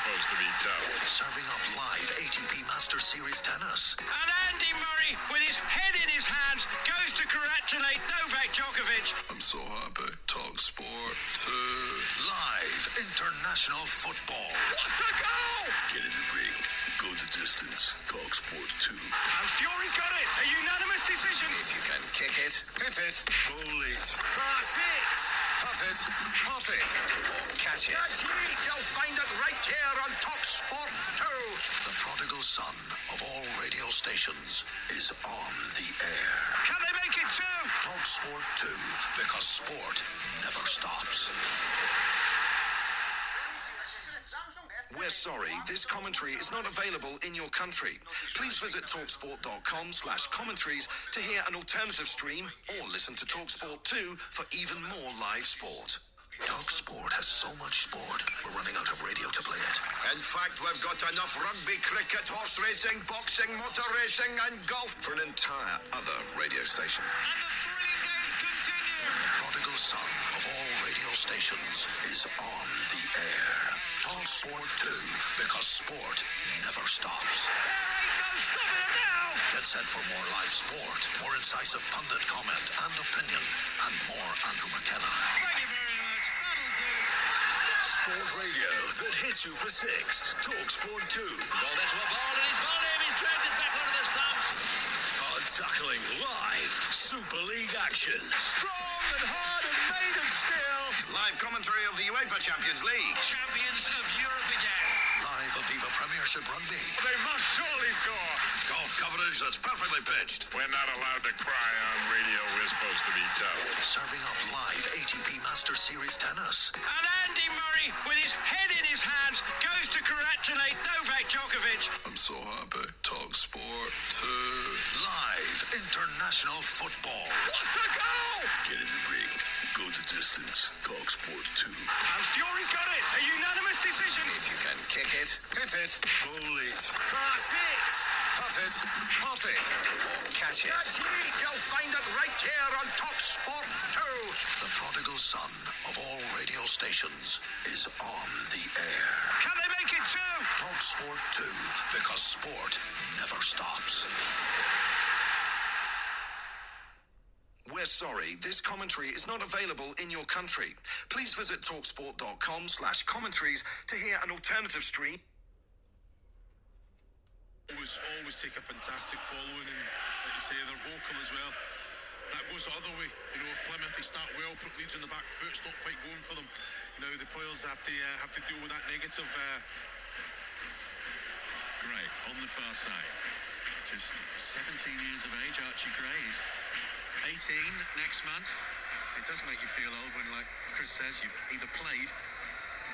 supposed to be tough. Serving up live ATP Masters Series tennis. And Andy Murray, with his head in his hands, goes to congratulate Novak Djokovic. I'm so happy. Talk Sport 2. Live international football. What a goal! Get in the ring. Go the distance. Talk Sport 2. And Fury's got it. A unanimous decision. If you can kick it, hit it, Goal it. pass it, cut it, pot it, or catch it. That's me. You'll find it right here on Talk Sport 2. The prodigal son of all radio stations is on the air. Can they make it too? Talk Sport 2, because sport never stops. We're sorry, this commentary is not available in your country. Please visit talksport.com/commentaries to hear an alternative stream or listen to TalkSport 2 for even more live sport. Talk Sport has so much sport, we're running out of radio to play it. In fact, we've got enough rugby, cricket, horse racing, boxing, motor racing and golf for an entire other radio station. And the thrilling days continue. The prodigal son of all radio stations is on the air. Talk Sport 2, because sport never stops. There ain't no stopping it now. Get set for more live sport, more incisive pundit comment and opinion, and more Andrew McKenna. Thank you very much. That'll do. Sport radio that hits you for 6. Talk Sport 2. Ball into a ball and he's ball him. He's dragged it back onto the stumps. Hard tackling live. Super League action. Strong and hard and made of steel. Live commentary of the UEFA Champions League. Champions of Europe again. Live Aviva Premiership Rugby. They must surely score. Golf coverage that's perfectly pitched. We're not allowed to cry on radio. We're supposed to be tough. Serving up live ATP Masters Series tennis. And Andy Murray, with his head in his hands, goes to congratulate Novak Djokovic. I'm so happy. Talk Sport 2. Live international football. What a goal! Get in the ring. Go the distance. Talk Sport 2. And Fury's got it. A unanimous decision. If you can kick it, hit it, Goal it. pass it, cut it, pot it, or catch it. That's me. You'll find it right here on Talk Sport 2. The prodigal son of all radio stations is on the air. Can they make it too? Talk Sport 2, because sport never stops. We're sorry, this commentary is not available in your country. Please visit talksport.com/commentaries to hear an alternative stream. Always take a fantastic following, and like you say, they're vocal as well. That goes the other way. You know, if Plymouth, they start well, put Leeds on the back foot, it's not quite going for them. You know, the players have to deal with that negative. Gray on the far side. Just 17 years of age, Archie Gray is 18 next month. It does make you feel old when, like Chris says, you've either played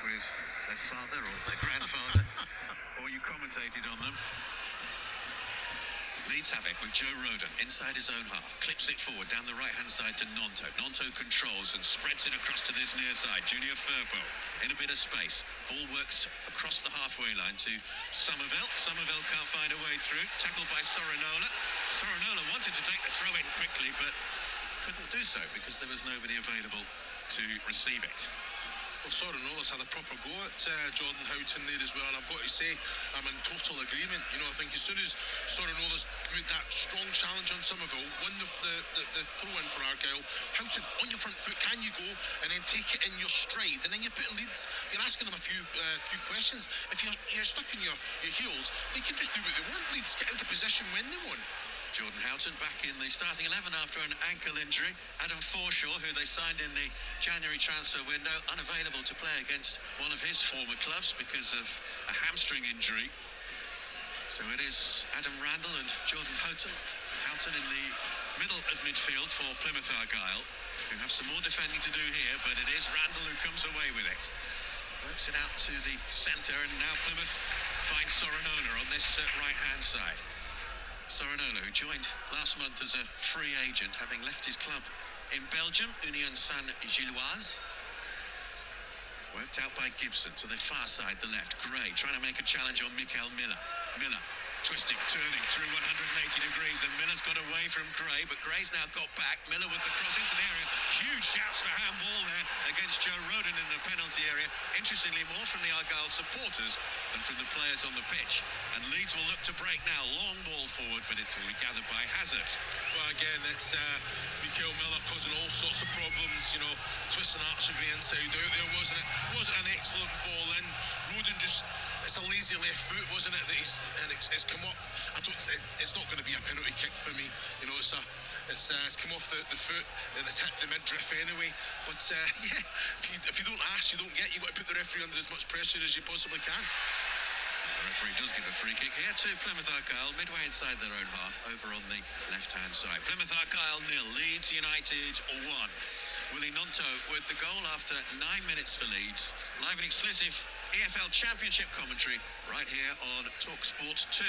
with their father or their grandfather, or you commentated on them. Leeds have it with Joe Rodon inside his own half, clips it forward down the right-hand side to Nonto. Nonto controls and spreads it across to this near side. Junior Firpo in a bit of space. Ball works across the halfway line to Somerville. Somerville can't find a way through. Tackled by Sorinola. Sorinola wanted to take the throw in quickly, but couldn't do so because there was nobody available to receive it. Well, Sorinola's had a proper go at Jordan Houghton there as well, and I've got to say, I'm in total agreement. You know, I think as soon as Sorinola's made that strong challenge on Somerville, won the throw-in for Argyle, Houghton, on your front foot, can you go and then take it in your stride? And then you're putting Leeds, you're asking them a few questions. If you're stuck in your heels, they can just do what they want. Leeds get into possession when they want. Jordan Houghton back in the starting 11 after an ankle injury. Adam Forshaw, who they signed in the January transfer window, unavailable to play against one of his former clubs because of a hamstring injury. So it is Adam Randall and Jordan Houghton. Houghton in the middle of midfield for Plymouth Argyle, who have some more defending to do here, but it is Randall who comes away with it. Works it out to the centre, and now Plymouth finds Sorinola on this right-hand side. Sorinola, who joined last month as a free agent, having left his club in Belgium, Union Saint-Gilloise. Worked out by Gibson to the far side, the left. Gray trying to make a challenge on Mikael Miller. Miller Twisting, turning through 180 degrees, and Miller's got away from Gray, but Gray's now got back. Miller with the cross into the area. Huge shouts for handball there against Joe Rodon in the penalty area. Interestingly, more from the Argyle supporters than from the players on the pitch. And Leeds will look to break now. Long ball forward, but it will be gathered by Hazard. Well, again, it's Mikael Miller causing all sorts of problems, you know, twisting arch of the inside out there, wasn't it? Wasn't an excellent ball in. Rodon just, it's a lazy left foot, wasn't it? That it's come up. It's not going to be a penalty kick for me. You know, it's come off the foot and it's hit the midriff anyway. But yeah, if you don't ask, you don't get. You've got to put the referee under as much pressure as you possibly can. The referee does give a free kick here to Plymouth Argyle, midway inside their own half, over on the left-hand side. Plymouth Argyle 0, Leeds United 1. Willie Gnonto with the goal after 9 minutes for Leeds. Live and exclusive EFL Championship commentary right here on TalkSport 2.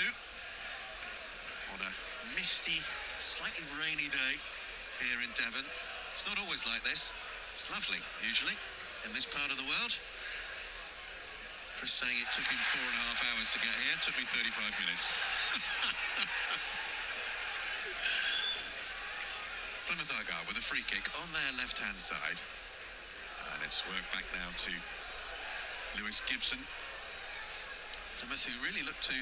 On a misty, slightly rainy day here in Devon. It's not always like this. It's lovely, usually, in this part of the world. Chris saying it took him 4.5 hours to get here. It took me 35 minutes. Plymouth Argyle with a free kick on their left-hand side. And it's worked back now to Lewis Gibson. Plymouth who really look to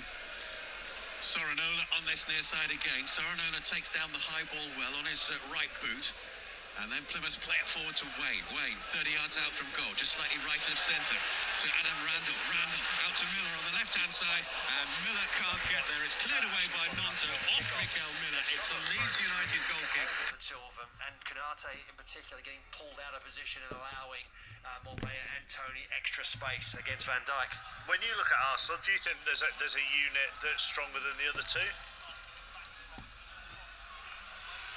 Sorinola on this near side again. Sorinola takes down the high ball well on his right boot. And then Plymouth play it forward to Wayne. Wayne, 30 yards out from goal, just slightly right of centre to Adam Randall. Randall out to Miller on the left-hand side, and Miller can't get there. It's cleared away by Gnonto, off Mikael Miller. It's a Leeds United goal kick. The two of them, and Konate in particular getting pulled out of position and allowing Morbey and Tony extra space against Van Dijk. When you look at Arsenal, do you think there's a unit that's stronger than the other two?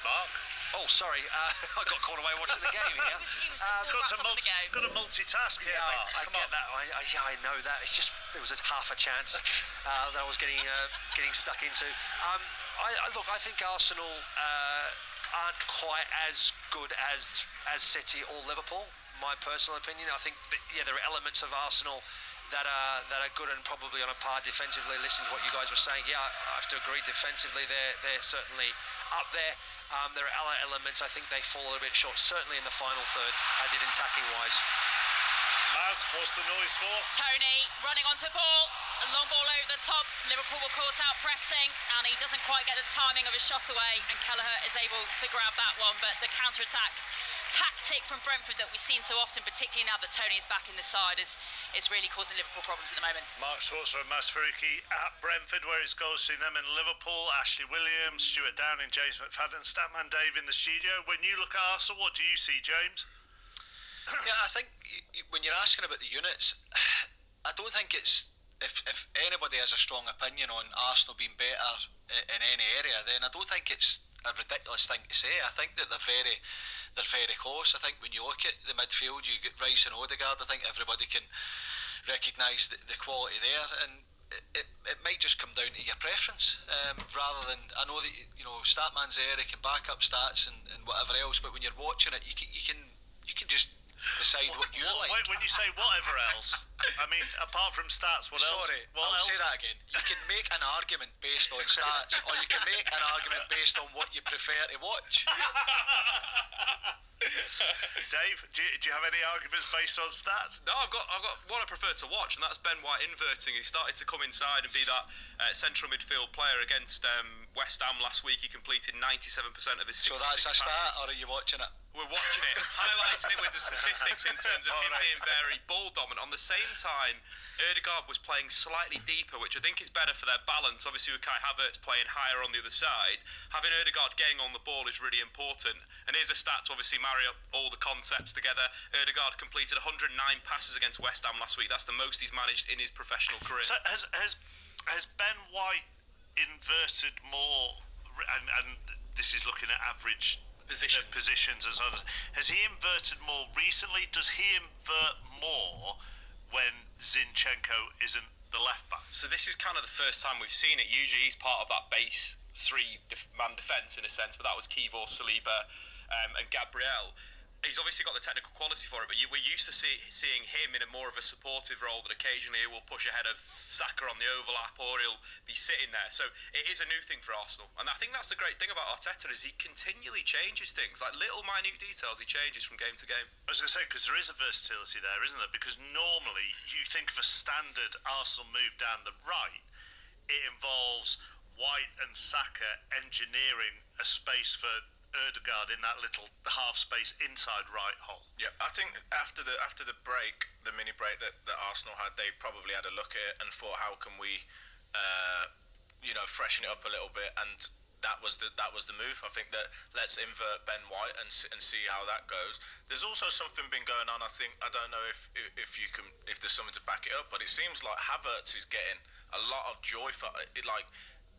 Mark? Oh, sorry, I got caught away watching the game here. Got to multitask here, Mark. I get that. I know that. It's just there was half a chance that I was getting stuck into. I think Arsenal aren't quite as good as City or Liverpool. My personal opinion. I think that, there are elements of Arsenal that are good and probably on a par defensively. Listening to what you guys were saying, I have to agree. Defensively, they're certainly up there. There are other elements I think they fall a little bit short, certainly in the final third, as in attacking wise. Maz, what's the noise for? Tony running onto ball, a long ball over the top. Liverpool were caught out pressing, and he doesn't quite get the timing of his shot away, and Kelleher is able to grab that one. But the counter-attack tactic from Brentford that we've seen so often, particularly now that Tony is back in the side, is really causing Liverpool problems at the moment. Mark Schwarzer and Maz Faruqi at Brentford, where it's goals between them in Liverpool. Ashley Williams, Stuart Downing, James McFadden, Statman Dave in the studio. When you look at Arsenal, what do you see, James? Yeah, I think when you're asking about the units, I don't think it's if anybody has a strong opinion on Arsenal being better in any area, then I don't think it's a ridiculous thing to say. I think that they're very close. I think when you look at the midfield, you get Rice and Odegaard. I think everybody can recognise the quality there, and it might just come down to your preference rather than, I know that Statman's there, he can back up stats and whatever else, but when you're watching it, you can just decide what you like. When you say whatever else, I mean, apart from stats, what else? Sorry, I'll say that again. You can make an argument based on stats, or you can make an argument based on what you prefer to watch. Dave, do you have any arguments based on stats? No, I've got what I prefer to watch, and that's Ben White inverting. He started to come inside and be that central midfield player against West Ham last week. He completed 97% of his 66 passes. So that's a stat, or are you watching it? We're watching it, highlighting it with the statistics in terms of him being very ball dominant. On the same time, Ødegaard was playing slightly deeper, which I think is better for their balance. Obviously, with Kai Havertz playing higher on the other side, having Ødegaard getting on the ball is really important. And here's a stat to obviously marry up all the concepts together. Ødegaard completed 109 passes against West Ham last week. That's the most he's managed in his professional career. So has Ben White inverted more, and this is looking at average positions as others. Has he inverted more recently? Does he invert more when Zinchenko isn't the left back? So this is kind of the first time we've seen it. Usually he's part of that base three-man defence in a sense, but that was Kivor, Saliba and Gabriel. he's obviously got the technical quality for it, but we're used to seeing him in a more of a supportive role that occasionally he will push ahead of Saka on the overlap, or he'll be sitting there. So it is a new thing for Arsenal, and I think that's the great thing about Arteta, is he continually changes things, like little minute details he changes from game to game. I was going to say, because there is a versatility there, isn't there? Because normally you think of a standard Arsenal move down the right, it involves White and Saka engineering a space for Ødegaard in that little half space inside right hole. Yeah, I think after the break, the mini break that Arsenal had, they probably had a look at it and thought, how can we, freshen it up a little bit, and that was the move. I think that let's invert Ben White and see how that goes. There's also something been going on. I don't know if there's something to back it up, but it seems like Havertz is getting a lot of joy for it. Like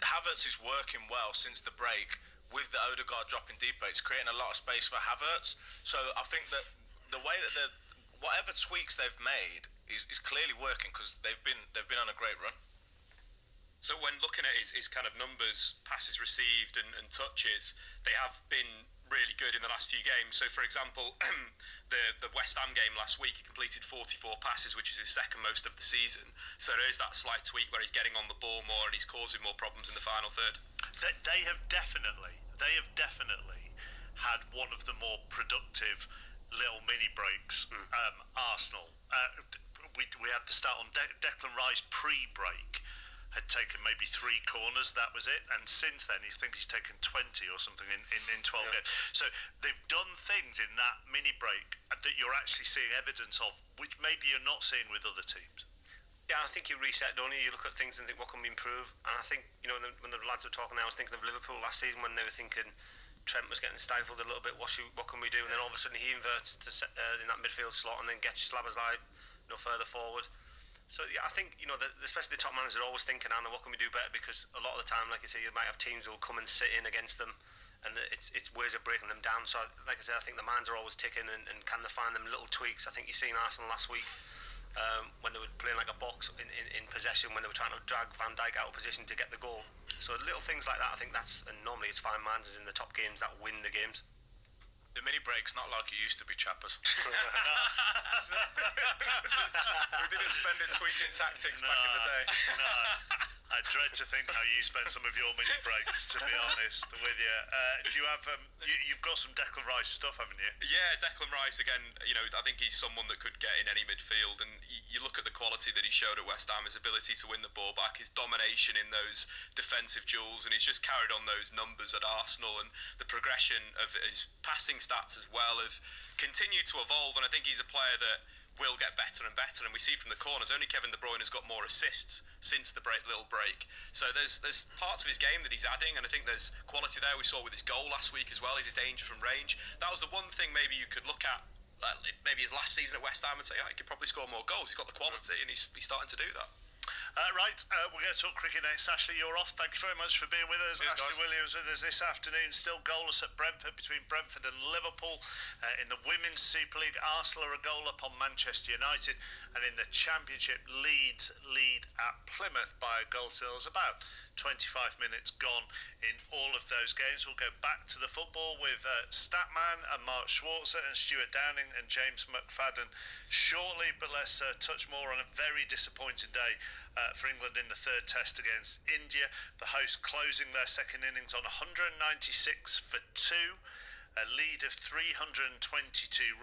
Havertz is working well since the break. With the Ødegaard dropping deeper, it's creating a lot of space for Havertz. So I think that the way that whatever tweaks they've made is clearly working, because they've been on a great run. So when looking at his kind of numbers, passes received and touches, they have been really good in the last few games. So for example, the West Ham game last week, he completed 44 passes, which is his second most of the season. So there is that slight tweak where he's getting on the ball more and he's causing more problems in the final third. They have definitely had one of the more productive little mini breaks. Arsenal. We had the start on Declan Rice pre-break. Had taken maybe 3 corners, that was it, and since then I think he's taken 20 or something in 12 games. So they've done things in that mini break that you're actually seeing evidence of, which maybe you're not seeing with other teams. Yeah, I think you reset, don't you? You look at things and think, what can we improve? And I think, when the lads were talking there, I was thinking of Liverpool last season when they were thinking Trent was getting stifled a little bit, what can we do? And then all of a sudden he inverts in that midfield slot and then gets Slabberslide further forward. So yeah, I think especially the top managers are always thinking, Anna, what can we do better? Because a lot of the time, like you say, you might have teams who will come and sit in against them, and it's ways of breaking them down. So like I say, I think the minds are always ticking, and can they find them little tweaks? I think you seen Arsenal last week when they were playing like a box in possession, when they were trying to drag Van Dijk out of position to get the goal. So little things like that, I think and normally it's fine managers in the top games that win the games. The mini break's not like it used to be, chappers. We didn't spend it tweaking tactics back in the day. No. I dread to think how you spend some of your mini breaks, to be honest with you. Do you have you've got some Declan Rice stuff, haven't you? Yeah, Declan Rice again. I think he's someone that could get in any midfield, and you look at the quality that he showed at West Ham, his ability to win the ball back, his domination in those defensive duels, and he's just carried on those numbers at Arsenal, and the progression of his passing stats as well have continued to evolve, and I think he's a player that will get better and better, and we see from the corners only Kevin De Bruyne has got more assists since the little break. So there's parts of his game that he's adding, and I think there's quality there. We saw with his goal last week as well. He's a danger from range. That was the one thing maybe you could look at, maybe his last season at West Ham, and say, he could probably score more goals. He's got the quality, and he's starting to do that. We're going to talk cricket next. Ashley, you're off. Thank you very much for being with us. Cheers, Ashley guys. Williams with us this afternoon. Still goalless at Brentford, between Brentford and Liverpool. In the Women's Super League, Arsenal are a goal up on Manchester United. And in the Championship, Leeds lead at Plymouth by a goal to nil. There's about 25 minutes gone in all of those games. We'll go back to the football with Statman and Mark Schwarzer and Stuart Downing and James McFadden shortly. But let's touch more on a very disappointing day for England in the third test against India. The hosts closing their second innings on 196 for 2. A lead of 322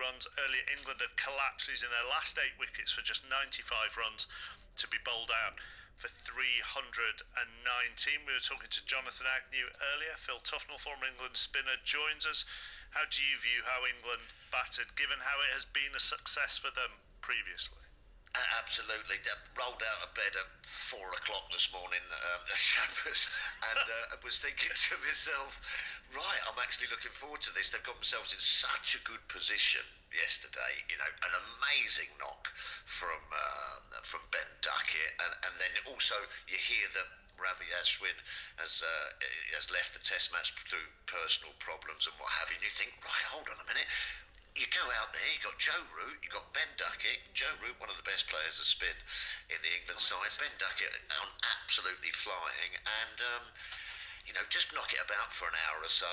runs. Earlier, England had collapsed, losing their last 8 wickets for just 95 runs to be bowled out for 319. We were talking to Jonathan Agnew earlier. Phil Tufnell, former England spinner, joins us. How do you view how England battered, given how it has been a success for them previously? Absolutely. Rolled out of bed at 4 o'clock this morning, the Shabbos, and was thinking to myself, right, I'm actually looking forward to this. They've got themselves in such a good position yesterday. An amazing knock from Ben Duckett, and then also you hear that Ravi Ashwin has left the Test match through personal problems and what have you. And you think, right, hold on a minute. You go out there, you got Joe Root, you got Ben Duckett. Joe Root, one of the best players of spin in the England side. Ben Duckett on absolutely flying, and just knock it about for an hour or so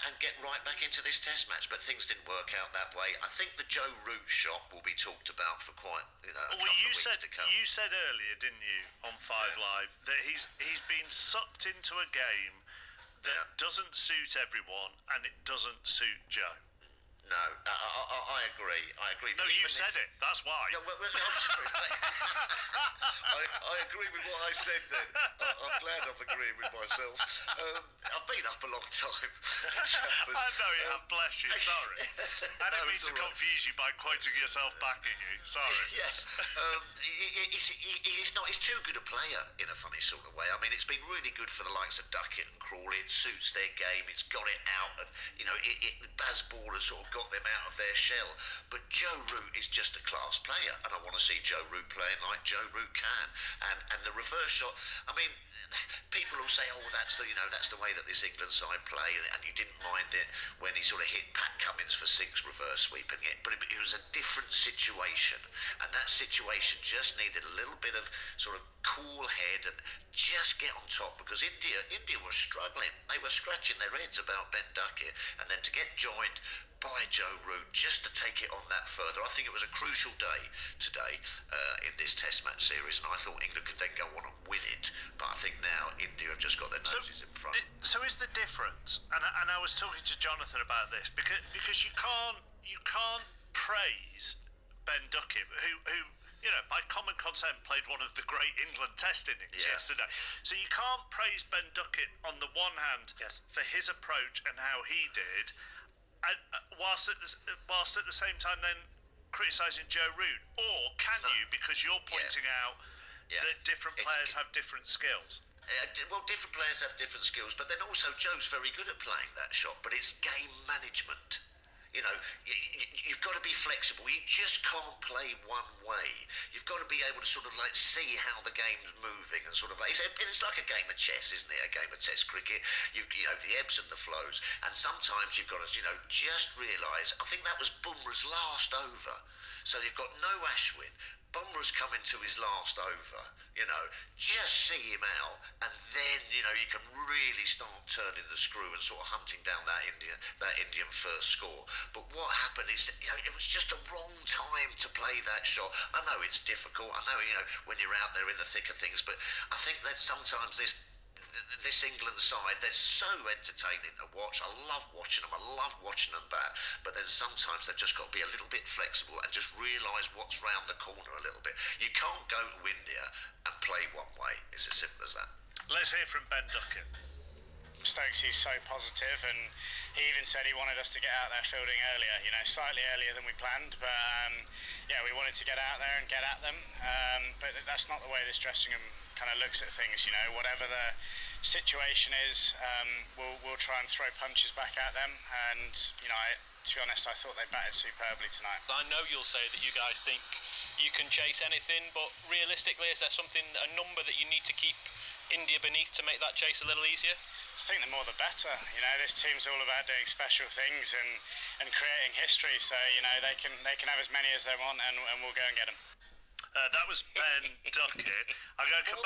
and get right back into this test match. But things didn't work out that way. I think the Joe Root shot will be talked about for quite a couple of weeks to come. You said earlier, didn't you, on Five Live, that he's been sucked into a game that doesn't suit everyone and it doesn't suit Joe. No, I agree. No, you said it. That's why. Yeah, I'm sorry. I agree with what I said then. I'm glad I've agreed with myself. I've been up a long time. I know you have, bless you. Sorry. I don't mean to confuse you by quoting yourself backing you. Sorry. Yeah. He's too good a player in a funny sort of way. I mean, it's been really good for the likes of Duckett and Crawley. It suits their game. It's got it out. Baz Ball has sort of got them out of their shell. But Joe Root is just a class player, and I want to see Joe Root playing like Joe Root can. And the reverse shot, I mean, people will say, that's the way that this England side play, and you didn't mind it when he sort of hit Pat Cummins for 6 reverse sweeping it. But it was a different situation, and that situation just needed a little bit of sort of cool head and just get on top, because India was struggling. They were scratching their heads about Ben Duckett, and then to get joined by Joe Root just to take it on that further. I think it was a crucial day today in this Test match series, and I thought England could then go on and win it. But I think now India have just got their noses in front. So is the difference, and I was talking to Jonathan about this, because you can't praise Ben Duckett, who by common consent played one of the great England Test innings yesterday. So you can't praise Ben Duckett on the one hand for his approach and how he did, whilst at the same time then criticising Joe Root, or can you, because you're pointing out that different players have different skills? Well, different players have different skills, but then also Joe's very good at playing that shot, but it's game management. You've got to be flexible. You just can't play one way. You've got to be able to sort of see how the game's moving and sort of. It's like a game of chess, isn't it? A game of Test cricket. The ebbs and the flows, and sometimes you've got to just realise. I think that was Bumrah's last over, so you've got no Ashwin. Bumrah's coming to his last over, just see him out, and then, you can really start turning the screw and sort of hunting down that Indian first score. But what happened is, it was just the wrong time to play that shot. I know it's difficult, I know, when you're out there in the thick of things, but I think that sometimes this England side, they're so entertaining to watch. I love watching them. I love watching them bat. But then sometimes they've just got to be a little bit flexible and just realise what's round the corner a little bit. You can't go to India and play one way. It's as simple as that. Let's hear from Ben Duckett. Stokes is so positive, and he even said he wanted us to get out there fielding earlier, slightly earlier than we planned, but we wanted to get out there and get at them, but that's not the way this dressing room kind of looks at things. Whatever the situation is, we'll try and throw punches back at them, and to be honest, I thought they batted superbly tonight. I know you'll say that you guys think you can chase anything, but realistically, is there a number that you need to keep India beneath to make that chase a little easier? I think the more the better. This team's all about doing special things and creating history. So they can have as many as they want, and we'll go and get them. That was Ben Duckett. I'm going to come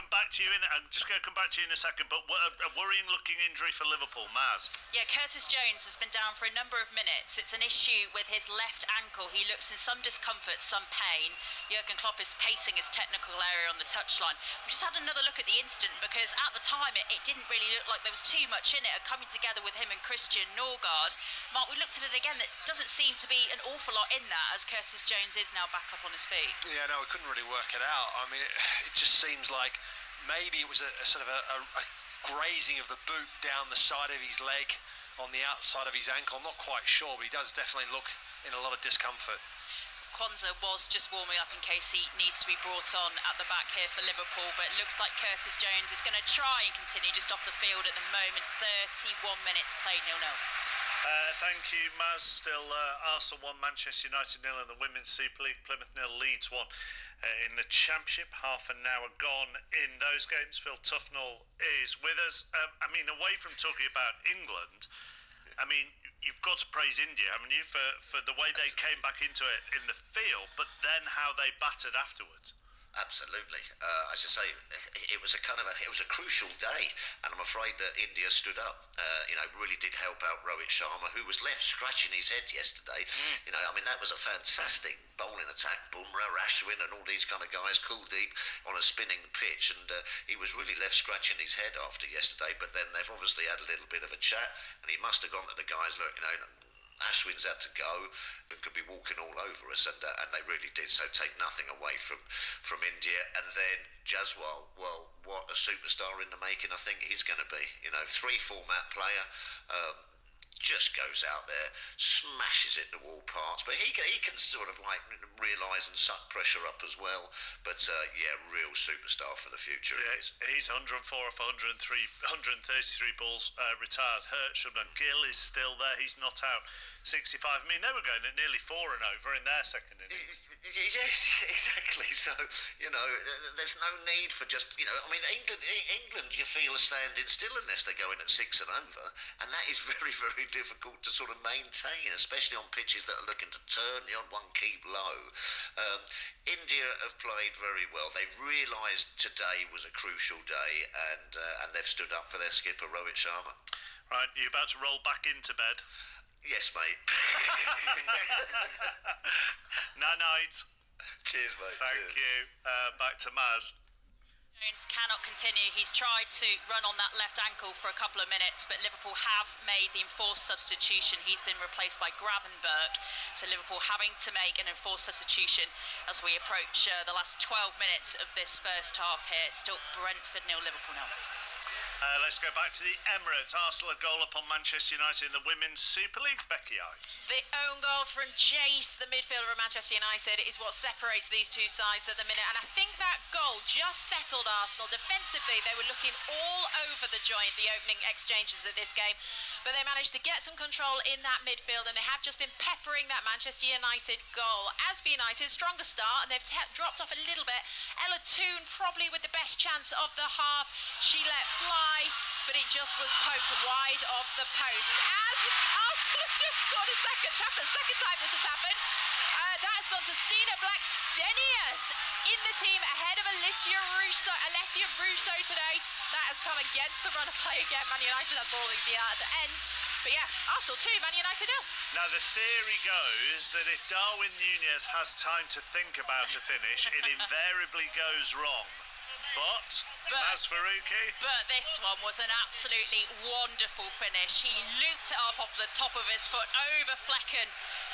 back to you in a second. But a worrying-looking injury for Liverpool, Maz. Yeah, Curtis Jones has been down for a number of minutes. It's an issue with his left ankle. He looks in some discomfort, some pain. Jurgen Klopp is pacing his technical area on the touchline. We just had another look at the incident, because at the time it didn't really look like there was too much in it, coming together with him and Christian Norgard. Mark, we looked at it again. There doesn't seem to be an awful lot in that, as Curtis Jones is now back up on his feet. Yeah, no, we couldn't really work it out. I mean, it just seems like maybe it was a sort of a grazing of the boot down the side of his leg on the outside of his ankle. I'm not quite sure, but he does definitely look in a lot of discomfort. Kwanzaa was just warming up in case he needs to be brought on at the back here for Liverpool, but it looks like Curtis Jones is going to try and continue just off the field at the moment. 31 minutes played, 0-0. Thank you, Maz. Still Arsenal 1, Manchester United 0 in the Women's Super League. Plymouth 0, Leeds 1 in the Championship. Half an hour gone in those games. Phil Tufnell is with us. Away from talking about England, you've got to praise India, haven't you, for the way they came back into it in the field, but then how they battered afterwards. Absolutely. As I say, it was a crucial day, and I'm afraid that India stood up. Really did help out Rohit Sharma, who was left scratching his head yesterday. That was a fantastic bowling attack. Bumrah, Ashwin, and all these kind of guys, Kuldeep on a spinning pitch, and he was really left scratching his head after yesterday. But then they've obviously had a little bit of a chat, and he must have gone to the guys, look, Ashwin's had to go, but could be walking all over us, and they really did. So take nothing away from India. And then Jaswal, well, what a superstar in the making I think he's going to be. 3-format player. Just goes out there, smashes it to all parts, but he can sort of like realise and suck pressure up as well. But real superstar for the future. Yeah, he's 104 off 133 balls retired. Hersham and Gill is still there. He's not out. 65. I mean, they were going at nearly 4 and over in their second innings. Yes, exactly. So there's no need for just England you feel are standing still unless they're going at 6 and over, and that is very, very difficult to sort of maintain, especially on pitches that are looking to turn, the odd one keep low. India have played very well. They realised today was a crucial day, and they've stood up for their skipper Rohit Sharma. Right, you about to roll back into bed? Yes, mate. Night. Cheers, mate. Thank you. Back to Maz. Jones cannot continue. He's tried to run on that left ankle for a couple of minutes, but Liverpool have made the enforced substitution. He's been replaced by Gravenberch. So Liverpool having to make an enforced substitution as we approach the last 12 minutes of this first half here. Still Brentford 0, Liverpool 0. Let's go back to the Emirates. Arsenal a goal up on Manchester United in the Women's Super League. Becky Ives. The own goal from Jace, the midfielder of Manchester United, is what separates these two sides at the minute. And I think that goal just settled Arsenal. Defensively, they were looking all over the joint, the opening exchanges of this game. But they managed to get some control in that midfield, and they have just been peppering that Manchester United goal. As for United, stronger start, and they've dropped off a little bit. Ella Toone probably with the best chance of the half. She let fly, but it just was poked wide of the post. As Arsenal have just scored a second time this has happened. That has gone to Stina Blackstenius in the team ahead of Alessia Russo today. That has come against the run of play again. Man United have ball at the end. But yeah, Arsenal 2, Man United 0. Now the theory goes that if Darwin Núñez has time to think about a finish, it invariably goes wrong. But this one was an absolutely wonderful finish. He looped it up off the top of his foot over Flecken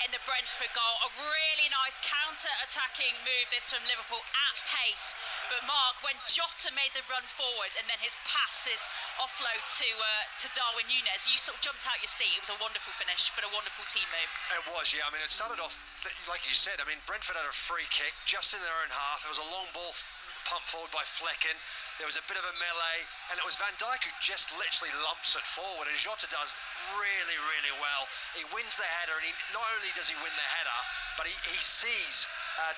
in the Brentford goal. A really nice counter-attacking move, this from Liverpool at pace. But Mark, when Jota made the run forward and then his pass, his offload to Darwin Núñez, you sort of jumped out your seat. It was a wonderful finish, but a wonderful team move. It was, yeah. I mean, it started off, like you said, Brentford had a free kick just in their own half. It was a long ball pumped forward by Flecken. There was a bit of a melee, and it was Van Dijk who just literally lumps it forward, and Jota does really, really well. He wins the header, and not only does he win the header, but he sees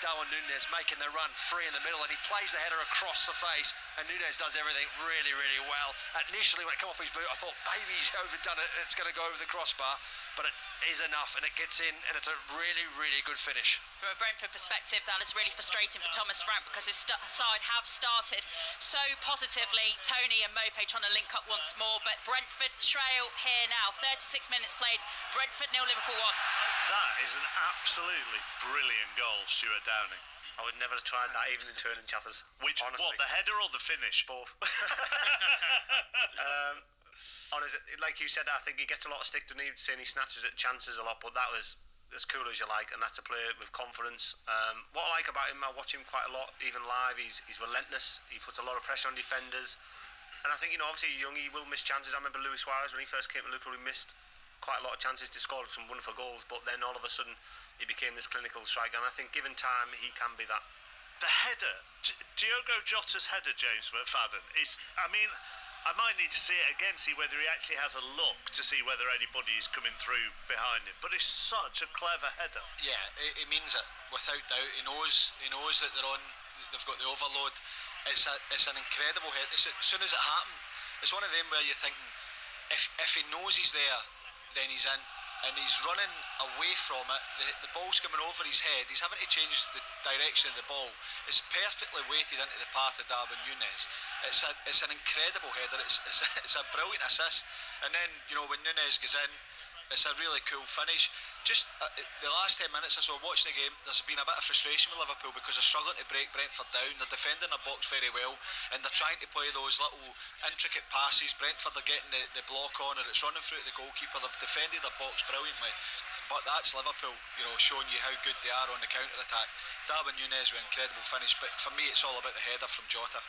Darwin Núñez making the run free in the middle, and he plays the header across the face, and Núñez does everything really, really well. Initially, when it came off his boot, I thought maybe he's overdone it, it's going to go over the crossbar, but it is enough, and it gets in, and it's a really, really good finish. From a Brentford perspective, that is really frustrating for Thomas Frank, because his side have started so positively. Tony and Mope trying to link up once more, but Brentford trail here now. 36 minutes played. Brentford 0, Liverpool 1. That is an absolutely brilliant goal, Stuart Downing. I would never have tried that, even in turning chaffers. Which, honestly. What, the header or the finish? Both. Honestly, like you said, I think he gets a lot of stick, doesn't he? Saying he snatches at chances a lot, but that was as cool as you like, and that's a player with confidence. What I like about him, I watch him quite a lot, even live. He's relentless. He puts a lot of pressure on defenders, and I think, obviously young, he will miss chances. I remember Luis Suarez when he first came to Liverpool, he missed quite a lot of chances to score some wonderful goals, but then all of a sudden he became this clinical striker, and I think given time he can be that. The header, Diogo Jota's header, James McFadden, is, I might need to see it again, see whether he actually has a look to see whether anybody is coming through behind him. But it's such a clever header. Yeah, it means it without doubt. He knows that they've got the overload. It's an incredible head. As soon as it happened, it's one of them where you're thinking, if he knows he's there, then he's in, and he's running away from it. The ball's coming over his head. He's having to change the direction of the ball, It's perfectly weighted into the path of Darwin Núñez. It's an incredible header. It's a brilliant assist. And then, you know, when Núñez goes in, it's a really cool finish. Just the last 10 minutes or so watching the game, there's been a bit of frustration with Liverpool because they're struggling to break Brentford down. They're defending their box very well, and they're trying to play those little intricate passes. Brentford are getting the block on, and it's running through to the goalkeeper. They've defended their box brilliantly. But that's Liverpool, you know, showing you how good they are on the counter-attack. Darwin Núñez with an incredible finish, but for me it's all about the header from Jota.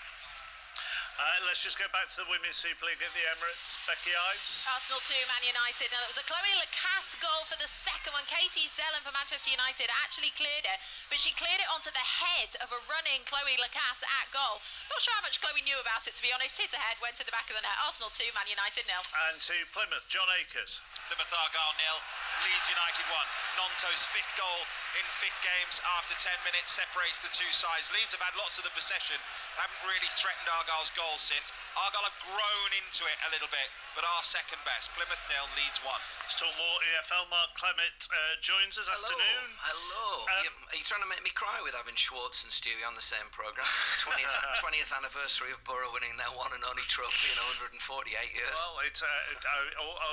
Let's just go back to the Women's Super League at the Emirates. Becky Ives. Arsenal 2, Man United. Now, it was a Chloe Lacasse goal for the second one. Katie Zellin for Manchester United actually cleared it, but she cleared it onto the head of a running Chloe Lacasse at goal. Not sure how much Chloe knew about it, to be honest. Hit ahead, went to the back of the net. Arsenal 2, Man United 0. And to Plymouth, John Akers. Plymouth Argyle 0, Leeds United 1. Nonto's 5th goal in 5 games after 10 minutes separates the two sides. Leeds have had lots of the possession, haven't really threatened Argyle's goal since. Argyle have grown into it a little bit, but are second best. Plymouth 0, Leeds 1. Let's talk more EFL. Mark Clement joins us afternoon. Hello. Are you trying to make me cry with having Schwartz and Stewie on the same programme? 20th anniversary of Borough winning their one and only trophy in 148 years. Well, I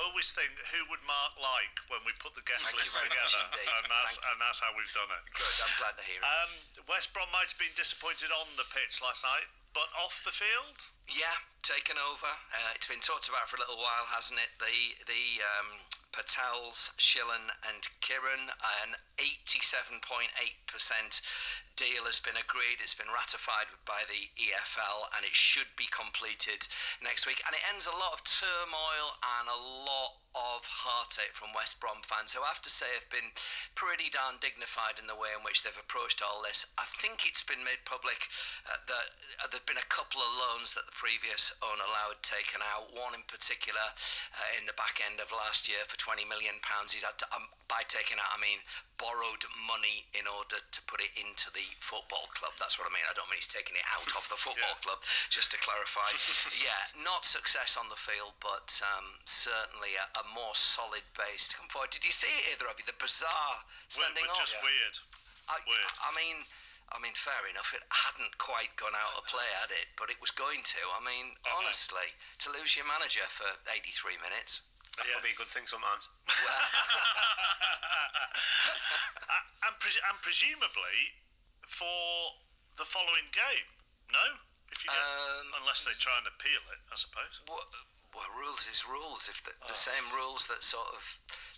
always think, who would Mark like when we put the guest list together? And that's how we've done it. Good, I'm glad to hear it. West Brom might have been disappointed on the pitch last night, but off the field? Yeah, taken over. It's been talked about for a little while, hasn't it? The Patels, Shillan and Kiran, an 87.8% deal has been agreed. It's been ratified by the EFL and it should be completed next week. And it ends a lot of turmoil and a lot of heartache from West Brom fans who I have to say have been pretty darn dignified in the way in which they've approached all this. I think it's been made public that there have been a couple of loans that the previous owner Lau had taken out. One in particular in the back end of last year for £20 million. He's had to, by taking out I mean borrowed money in order to put it into the football club. That's what I mean. I don't mean he's taking it out of the football club, just to clarify. Yeah, not success on the field, but certainly a more solid base to come forward. Did you see it, either of you? The bizarre sending off. Just weird. Weird. I mean, fair enough. It hadn't quite gone out of play, had it? But it was going to. I mean, honestly, to lose your manager for 83 minutes. That could be a good thing sometimes. And presumably for the following game, no? If you unless they try and appeal it, I suppose. Well, rules is rules. If the same rules that sort of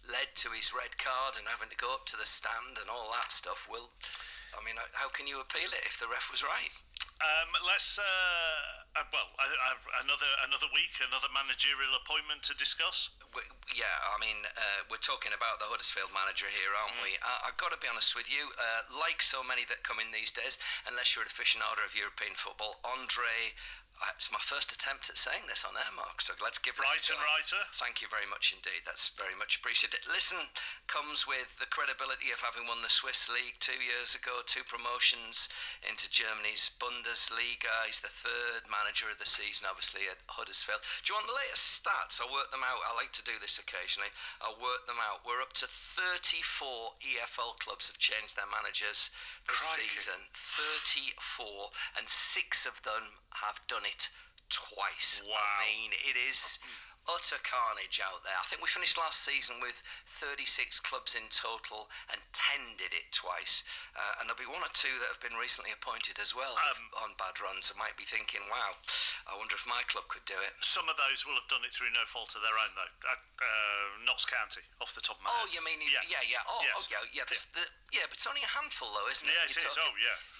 led to his red card and having to go up to the stand and all that stuff, I mean, how can you appeal it if the ref was right? Let's another week, another managerial appointment to discuss. Yeah, I mean, we're talking about the Huddersfield manager here, aren't we? I've got to be honest with you, like so many that come in these days, unless you're an aficionado of European football, it's my first attempt at saying this on air, Mark, so let's give this a go. Writer. Thank you very much indeed. That's very much appreciated. Listen, comes with the credibility of having won the Swiss League 2 years ago, 2 promotions into Germany's Bundesliga. He's the 3rd manager of the season, obviously, at Huddersfield. Do you want the latest stats? I'll work them out. I like to do this occasionally. I'll work them out. We're up to 34 EFL clubs have changed their managers this season. 34, and 6 of them have done it twice. Wow. I mean, it is utter carnage out there. I think we finished last season with 36 clubs in total, and 10 did it twice. And there'll be 1 or 2 that have been recently appointed as well on bad runs. I might be thinking, wow, I wonder if my club could do it. Some of those will have done it through no fault of their own, though. Notts County, off the top of my head. Oh, you mean, yeah. But it's only a handful, though, isn't it? Yeah, it is.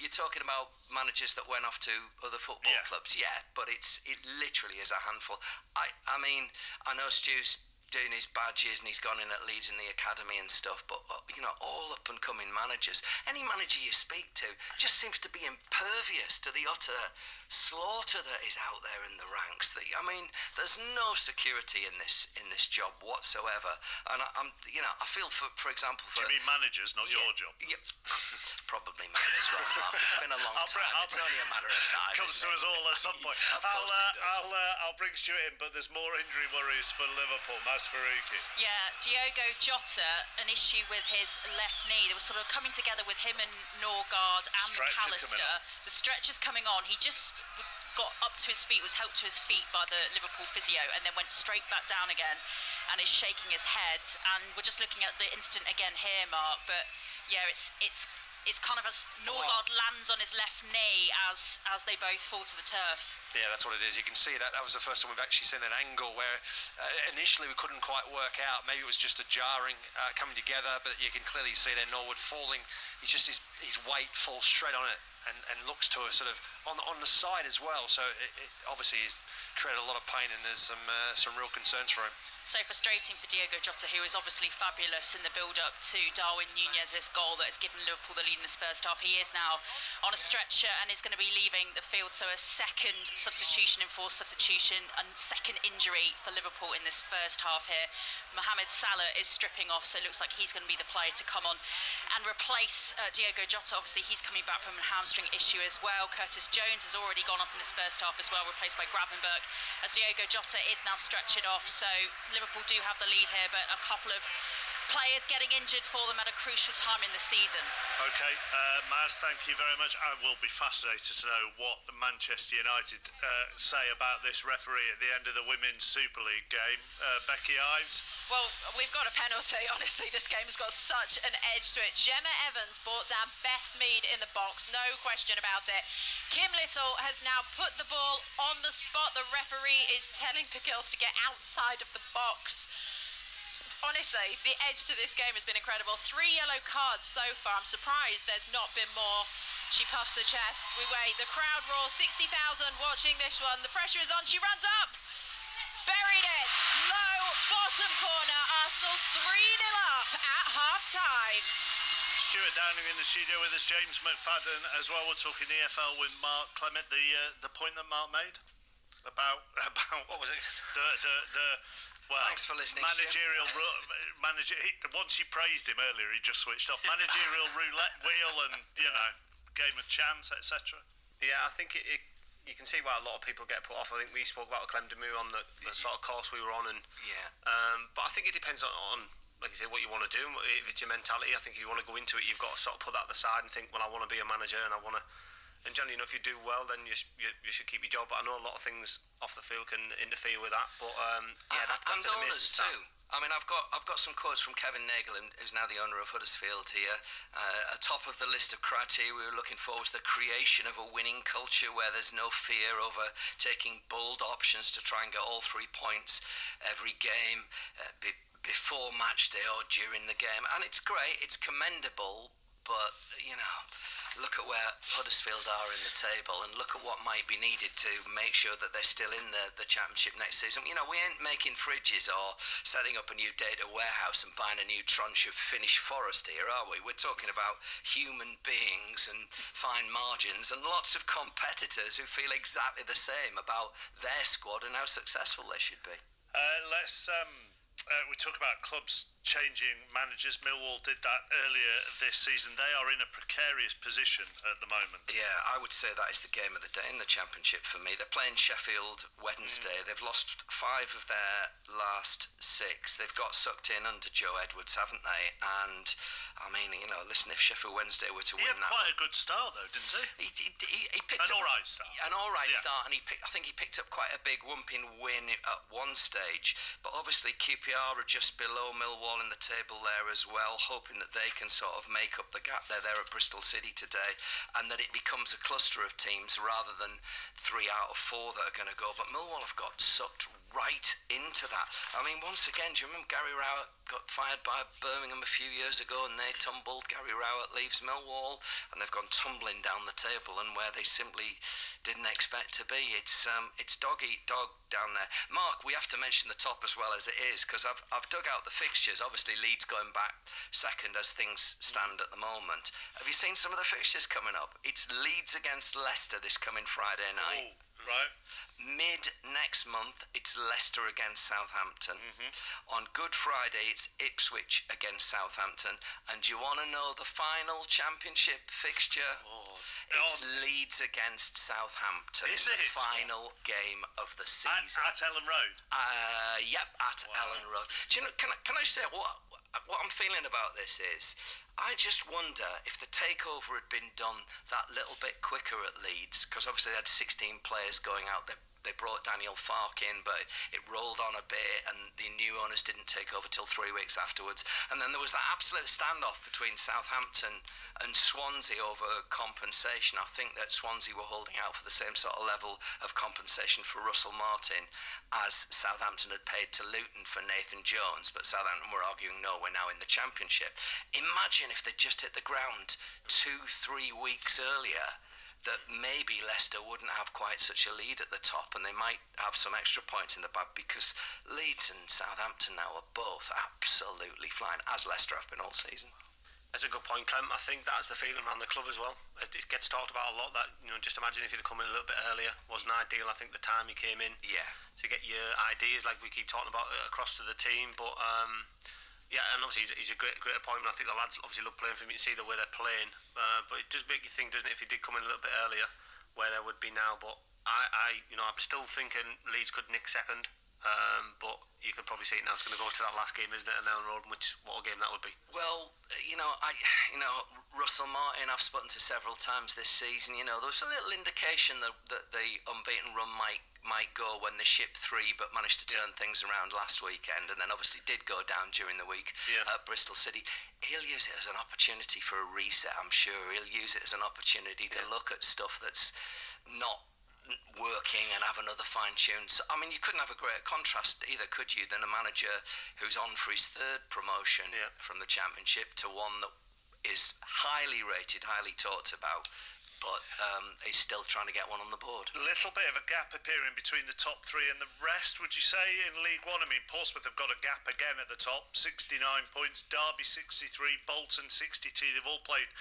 You're talking about managers that went off to other football clubs, but it literally is a handful. I mean, I know Stu's doing his badges and he's gone in at Leeds in the academy and stuff, but all up and coming managers, any manager you speak to just seems to be impervious to the utter slaughter that is out there in the ranks. I mean, there's no security in this job whatsoever, and I feel for example, do you mean managers, not your job? Yeah, probably mine as well, Mark. It's been a long time. It's only a matter of time. Comes to us all at some point. Of course it does. I'll bring Stuart in, but there's more injury worries for Liverpool. Man Yes, Faruqi. Yeah, Diogo Jota, an issue with his left knee. They were sort of coming together with him and Norgard and McAllister. The stretcher's coming on. He just got up to his feet, was helped to his feet by the Liverpool physio, and then went straight back down again and is shaking his head. And we're just looking at the incident again here, Mark. But yeah, it's kind of as Norgard lands on his left knee as they both fall to the turf. Yeah, that's what it is. You can see that was the first time we've actually seen an angle where initially we couldn't quite work out. Maybe it was just a jarring coming together, but you can clearly see there Norwood falling. He's just his weight falls straight on it and looks to a sort of on the side as well. So it obviously has created a lot of pain, and there's some real concerns for him. So frustrating for Diogo Jota, who was obviously fabulous in the build-up to Darwin Núñez's goal that has given Liverpool the lead in this first half. He is now on a stretcher and is going to be leaving the field. So a second substitution, enforced substitution, and second injury for Liverpool in this first half here. Mohamed Salah is stripping off, so it looks like he's going to be the player to come on and replace Diogo Jota. Obviously, he's coming back from a hamstring issue as well. Curtis Jones has already gone off in this first half as well, replaced by Gravenberch, as Diogo Jota is now stretchered off. So Liverpool do have the lead here, but a couple of players getting injured for them at a crucial time in the season. Okay, Maz, thank you very much. I will be fascinated to know what Manchester United say about this referee at the end of the Women's Super League game. Becky Ives? Well, we've got a penalty. Honestly, this game's got such an edge to it. Gemma Evans brought down Beth Mead in the box, no question about it. Kim Little has now put the ball on the spot. The referee is telling the girls to get outside of the box. Honestly, the edge to this game has been incredible. 3 yellow cards so far. I'm surprised there's not been more. She puffs her chest. We wait. The crowd roars. 60,000 watching this one. The pressure is on. She runs up. Buried it. Low bottom corner. Arsenal 3-0 up at half-time. Stuart Downing in the studio with us. James McFadden as well. We're talking EFL with Mark Clement. The point that Mark made about what was it? Well, thanks for listening. Managerial once you praised him earlier, he just switched off. Managerial roulette wheel and game of chance, etc. Yeah, I think you can see why a lot of people get put off. I think we spoke about Clem de Mou on the sort of course we were on, and but I think it depends on like you say, what you want to do. If it's your mentality, I think if you want to go into it, you've got to sort of put that aside and think, well, I want to be a manager and I want to. And generally, if you do well, then you should keep your job. But I know a lot of things off the field can interfere with that. But that's an amazing stat. I mean, I've got some quotes from Kevin Nagel, who's now the owner of Huddersfield here. Atop of the list of criteria we were looking for was the creation of a winning culture where there's no fear over taking bold options to try and get all 3 points every game before match day or during the game. And it's great, it's commendable, but, look at where Huddersfield are in the table and look at what might be needed to make sure that they're still in the Championship next season. We ain't making fridges or setting up a new data warehouse and buying a new tranche of finished forest here, are we? We're talking about human beings and fine margins and lots of competitors who feel exactly the same about their squad and how successful they should be. We talk about clubs changing managers. Millwall did that earlier this season. They are in a precarious position at the moment. Yeah, I would say that is the game of the day in the Championship for me. They're playing Sheffield Wednesday. They've lost 5 of their last 6. They've got sucked in under Joe Edwards, haven't they? And I mean, listen, if Sheffield Wednesday were to win that, he had quite a good start though, didn't he? He picked an all right start. An all right start, and I think he picked up quite a big whooping win at one stage. But obviously QPR are just below Millwall in the table there as well, hoping that they can sort of make up the gap. They're there at Bristol City today, and that it becomes a cluster of teams rather than 3 out of 4 that are going to go. But Millwall have got sucked right into that. I mean, once again, do you remember Gary Rowett got fired by Birmingham a few years ago and they tumbled? Gary Rowett leaves Millwall and they've gone tumbling down the table, and where they simply didn't expect to be. It's dog eat dog down there. Mark, we have to mention the top as well as it is, because I've dug out the fixtures. Obviously Leeds going back second as things stand at the moment. Have you seen some of the fixtures coming up? It's Leeds against Leicester this coming Friday night. Oh, right. Mid next month, it's Leicester against Southampton. On Good Friday, it's Ipswich against Southampton. And do you want to know the final Championship fixture? It's Leeds against Southampton Is in the it? final game of the season. At Ellen Road? Yep, at Ellen Road. Do you know, can I say what I'm feeling about this is, I just wonder if the takeover had been done that little bit quicker at Leeds, because obviously they had 16 players going out. They brought Daniel Farke in, but it rolled on a bit, and the new owners didn't take over till 3 weeks afterwards. And then there was that absolute standoff between Southampton and Swansea over compensation. I think that Swansea were holding out for the same sort of level of compensation for Russell Martin as Southampton had paid to Luton for Nathan Jones, but Southampton were arguing, no, we're now in the Championship. Imagine if they'd just hit the ground 2-3 weeks earlier, that maybe Leicester wouldn't have quite such a lead at the top, and they might have some extra points in the bag, because Leeds and Southampton now are both absolutely flying, as Leicester have been all season. That's a good point, Clem. I think that's the feeling around the club as well. It gets talked about a lot, that, just imagine if he'd come in a little bit earlier. Wasn't ideal, I think, the time he came in. Yeah. To get your ideas, like we keep talking about, across to the team, but yeah, and obviously he's a great appointment. I think the lads obviously love playing for him. You can see the way they're playing, but it does make you think, doesn't it, if he did come in a little bit earlier, where they would be now. But I'm still thinking Leeds could nick second, but you can probably see it now. It's going to go to that last game, isn't it, at Ellen Road? What a game that would be. Well, Russell Martin, I've spoken to several times this season. There was a little indication that the unbeaten run might go when they shipped 3, but managed to turn things around last weekend, and then obviously did go down during the week at Bristol City. He'll use it as an opportunity for a reset, I'm sure. He'll use it as an opportunity to look at stuff that's not working and have another fine-tune. So, I mean, you couldn't have a greater contrast either, could you, than a manager who's on for his 3rd promotion from the Championship to one that is highly rated, highly talked about, but he's still trying to get one on the board. A little bit of a gap appearing between the top 3 and the rest, would you say, in League One? I mean, Portsmouth have got a gap again at the top, 69 points, Derby 63, Bolton 62. They've all played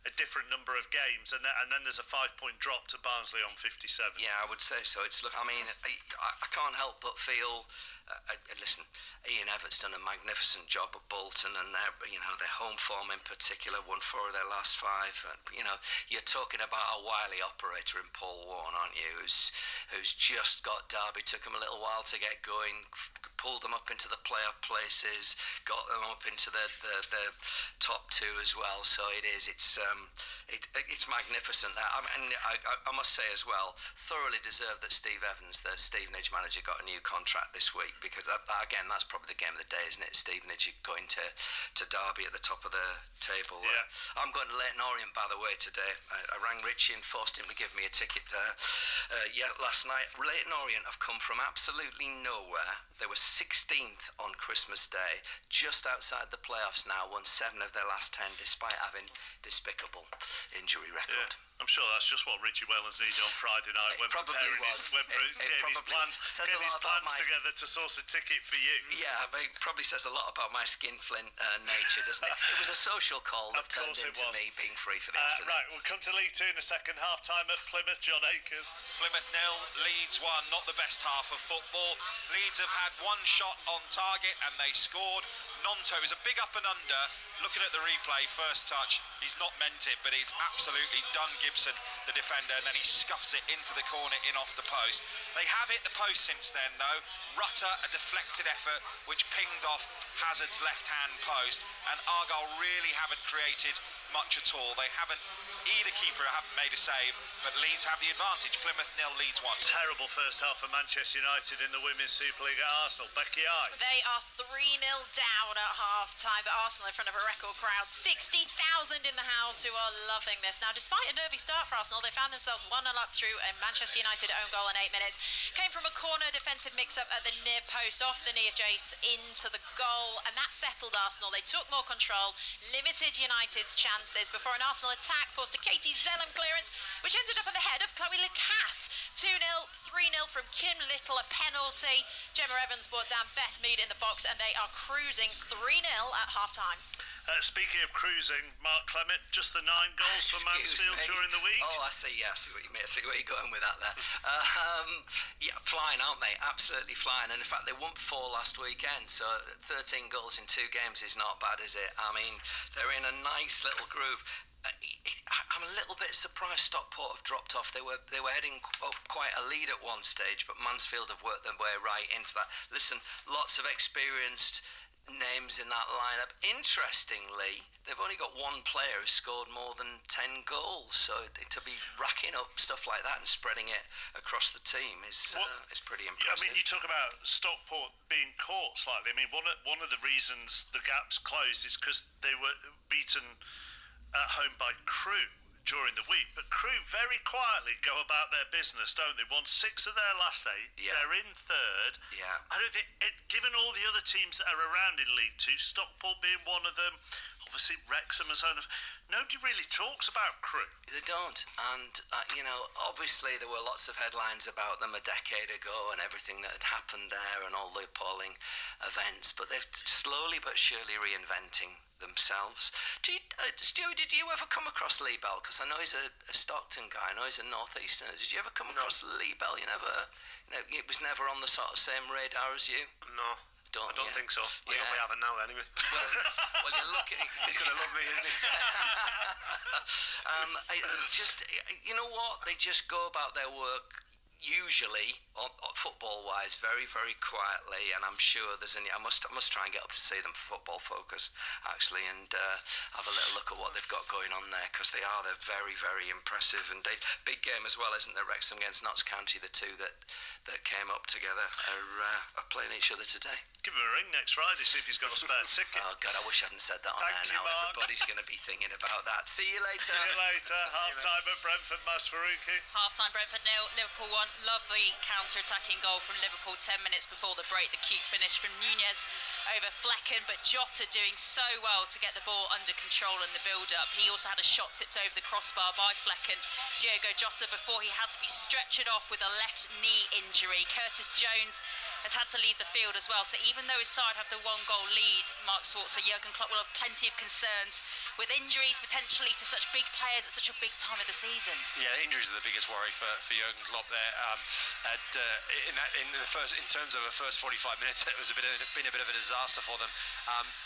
a different number of games, and then there's a 5-point drop to Barnsley on 57. Yeah, I would say so. I can't help but feel, listen, Ian Everett's done a magnificent job at Bolton, and their home form in particular, won 4 of their last 5. You're talking about a wily operator in Paul Warne, aren't you? Who's just got Derby, took him a little while to get going, pulled them up into the playoff places, got them up into the top 2 as well. So it's magnificent. I must say as well, thoroughly deserved that Steve Evans, the Stevenage manager, got a new contract this week, because again, that's probably the game of the day, isn't it? Stevenage going to Derby at the top of the table. Yeah. I'm going to Leyton Orient, by the way, today. I rang Richie and forced him to give me a ticket there. Last night. Leyton Orient have come from absolutely nowhere. They were 16th on Christmas Day, just outside the playoffs now, won 7 of their last 10 despite having despicable injury record. Yeah. I'm sure that's just what Richie Wellens needed on Friday night when preparing his plans together to source a ticket for you. Yeah, but it probably says a lot about my skinflint nature, doesn't it? It was a social call that turned into me being free for the afternoon. Right, we'll come to League 2 in the second half time at Plymouth. John Akers. Plymouth 0, Leeds 1. Not the best half of football. Leeds have had 1 shot on target and they scored. Nonto is a big up and under. Looking at the replay, first touch, he's not meant it, but he's absolutely done Gibson, the defender, and then he scuffs it into the corner, in off the post. They have hit the post since then, though. Rutter, a deflected effort, which pinged off Hazard's left-hand post, and Argyle really haven't created much at all. They haven't, either keeper haven't made a save, but Leeds have the advantage. Plymouth 0, Leeds 1. Terrible first half for Manchester United in the Women's Super League at Arsenal. Becky I. They are 3-0 down at half-time, but Arsenal in front of a record crowd, 60,000 in the house, who are loving this. Now, despite a nervy start for Arsenal, they found themselves 1-0 up through a Manchester United own goal in 8 minutes. Came from a corner defensive mix-up at the near post, off the knee of Jace into the goal, and that settled Arsenal. They took more control, limited United's chances before an Arsenal attack forced a Katie Zellum clearance, which ended up on the head of Chloe Lacasse. 2-0, 3-0 from Kim Little, a penalty. Gemma Evans brought down Beth Mead in the box, and they are cruising 3-0 at half-time. Speaking of cruising, Mark Clement, just the 9 goals for Mansfield during the week? Oh, I see what you mean. I see where you're going with that there. Yeah, flying, aren't they? Absolutely flying. And in fact, they won 4 last weekend, so 13 goals in 2 games is not bad, is it? I mean, they're in a nice little groove. I'm a little bit surprised Stockport have dropped off. They were heading up quite a lead at one stage, but Mansfield have worked their way right into that. Listen, lots of experienced names in that lineup. Interestingly, they've only got one player who scored more than 10 goals, so to be racking up stuff like that and spreading it across the team is pretty impressive. I mean, you talk about Stockport being caught slightly. I mean, one of the reasons the gap's closed is because they were beaten at home by Crewe during the week, but Crewe very quietly go about their business, don't they? Won 6 of their last 8. Yeah. They're in 3rd. Yeah. I don't think, given all the other teams that are around in League 2, Stockport being one of them, obviously Wrexham as one of, nobody really talks about Crewe. They don't, and obviously there were lots of headlines about them a decade ago and everything that had happened there and all the appalling events, but they're slowly but surely reinventing themselves. Stuart, did you ever come across Lee Bell? Because I know he's a Stockton guy. I know he's a Northeasterner. Did you ever come across Lee Bell? You never. It was never on the sort of same radar as you. No. I don't think so. I hope we haven't now, anyway. Well, you're looking. He's going to love me, isn't he? You know what? They just go about their work. Usually, football-wise, very, very quietly, and I'm sure I must try and get up to see them for Football Focus, actually, and have a little look at what they've got going on there, because they're very, very impressive, and big game as well, isn't there? Wrexham against Notts County, the two that came up together are playing each other today. Give him a ring next Friday, see if he's got a spare ticket. Oh God, I wish I hadn't said that on air now. Mark. Everybody's going to be thinking about that. See you later. See you later. Half-time at Brentford, Masfaruqi. Half-time, Brentford 0, Liverpool 1. Lovely counter-attacking goal from Liverpool 10 minutes before the break. The cute finish from Nunez over Flecken, but Jota doing so well to get the ball under control in the build-up. He also had a shot tipped over the crossbar by Flecken. Diogo Jota before he had to be stretchered off with a left knee injury. Curtis Jones has had to leave the field as well. So even though his side have the 1-goal lead, Mark Schwarzer, Jurgen Klopp will have plenty of concerns with injuries potentially to such big players at such a big time of the season. Yeah, injuries are the biggest worry for Jurgen Klopp there. In terms of the first 45 minutes, it was been a bit of a disaster for them.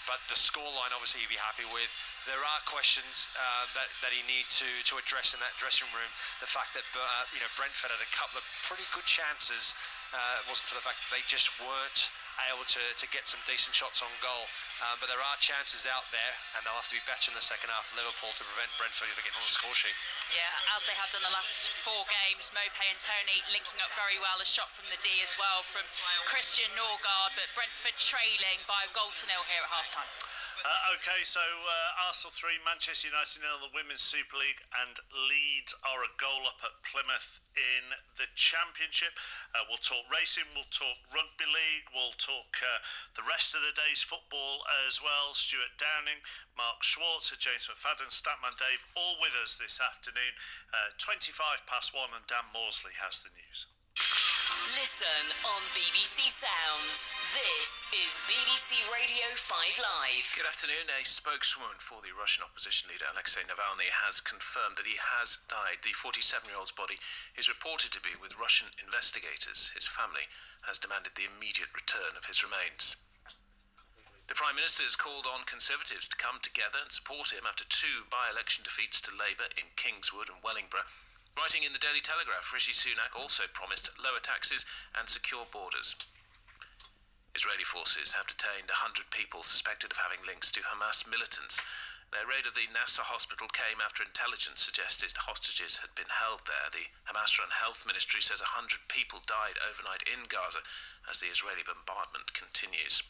But the scoreline, obviously, he'd be happy with. There are questions that he needs to address in that dressing room. The fact that Brentford had a couple of pretty good chances. It wasn't for the fact that they just weren't able to get some decent shots on goal. But there are chances out there, and they'll have to be better in the second half of Liverpool to prevent Brentford from getting on the score sheet. Yeah, as they have done the last 4 games, Mopé and Tony linking up very well. A shot from the D as well from Christian Norgard, but Brentford trailing by a goal to 0 here at half-time. Okay, so Arsenal 3, Manchester United 0, the Women's Super League, and Leeds are a goal up at Plymouth in the Championship. We'll talk racing, we'll talk rugby league, we'll talk the rest of the day's football as well. Stuart Downing, Mark Schwarzer, James McFadden, Statman Dave, all with us this afternoon. 1:25, and Dan Morsley has the news. Listen on BBC Sounds. This is BBC Radio 5 Live. Good afternoon. A spokeswoman for the Russian opposition leader Alexei Navalny has confirmed that he has died. The 47-year-old's body is reported to be with Russian investigators. His family has demanded the immediate return of his remains. The Prime Minister has called on Conservatives to come together and support him after 2 by-election defeats to Labour in Kingswood and Wellingborough. Writing in the Daily Telegraph, Rishi Sunak also promised lower taxes and secure borders. Israeli forces have detained 100 people suspected of having links to Hamas militants. Their raid of the Nasser hospital came after intelligence suggested hostages had been held there. The Hamas-run health ministry says 100 people died overnight in Gaza as the Israeli bombardment continues.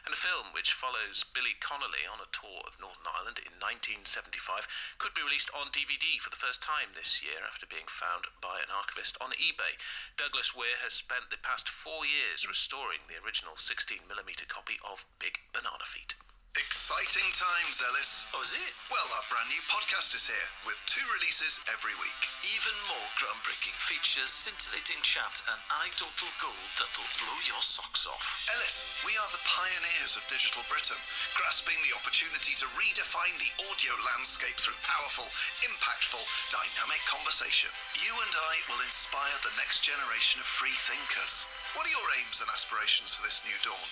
And a film which follows Billy Connolly on a tour of Northern Ireland in 1975 could be released on DVD for the first time this year after being found by an archivist on eBay. Douglas Weir has spent the past 4 years restoring the original 16mm copy of Big Banana Feet. Exciting times, Ellis. Oh, is it? Well, our brand new podcast is here, with 2 releases every week. Even more groundbreaking features, scintillating chat, and anecdotal gold that'll blow your socks off. Ellis, we are the pioneers of digital Britain, grasping the opportunity to redefine the audio landscape through powerful, impactful, dynamic conversation. You and I will inspire the next generation of free thinkers. What are your aims and aspirations for this new dawn?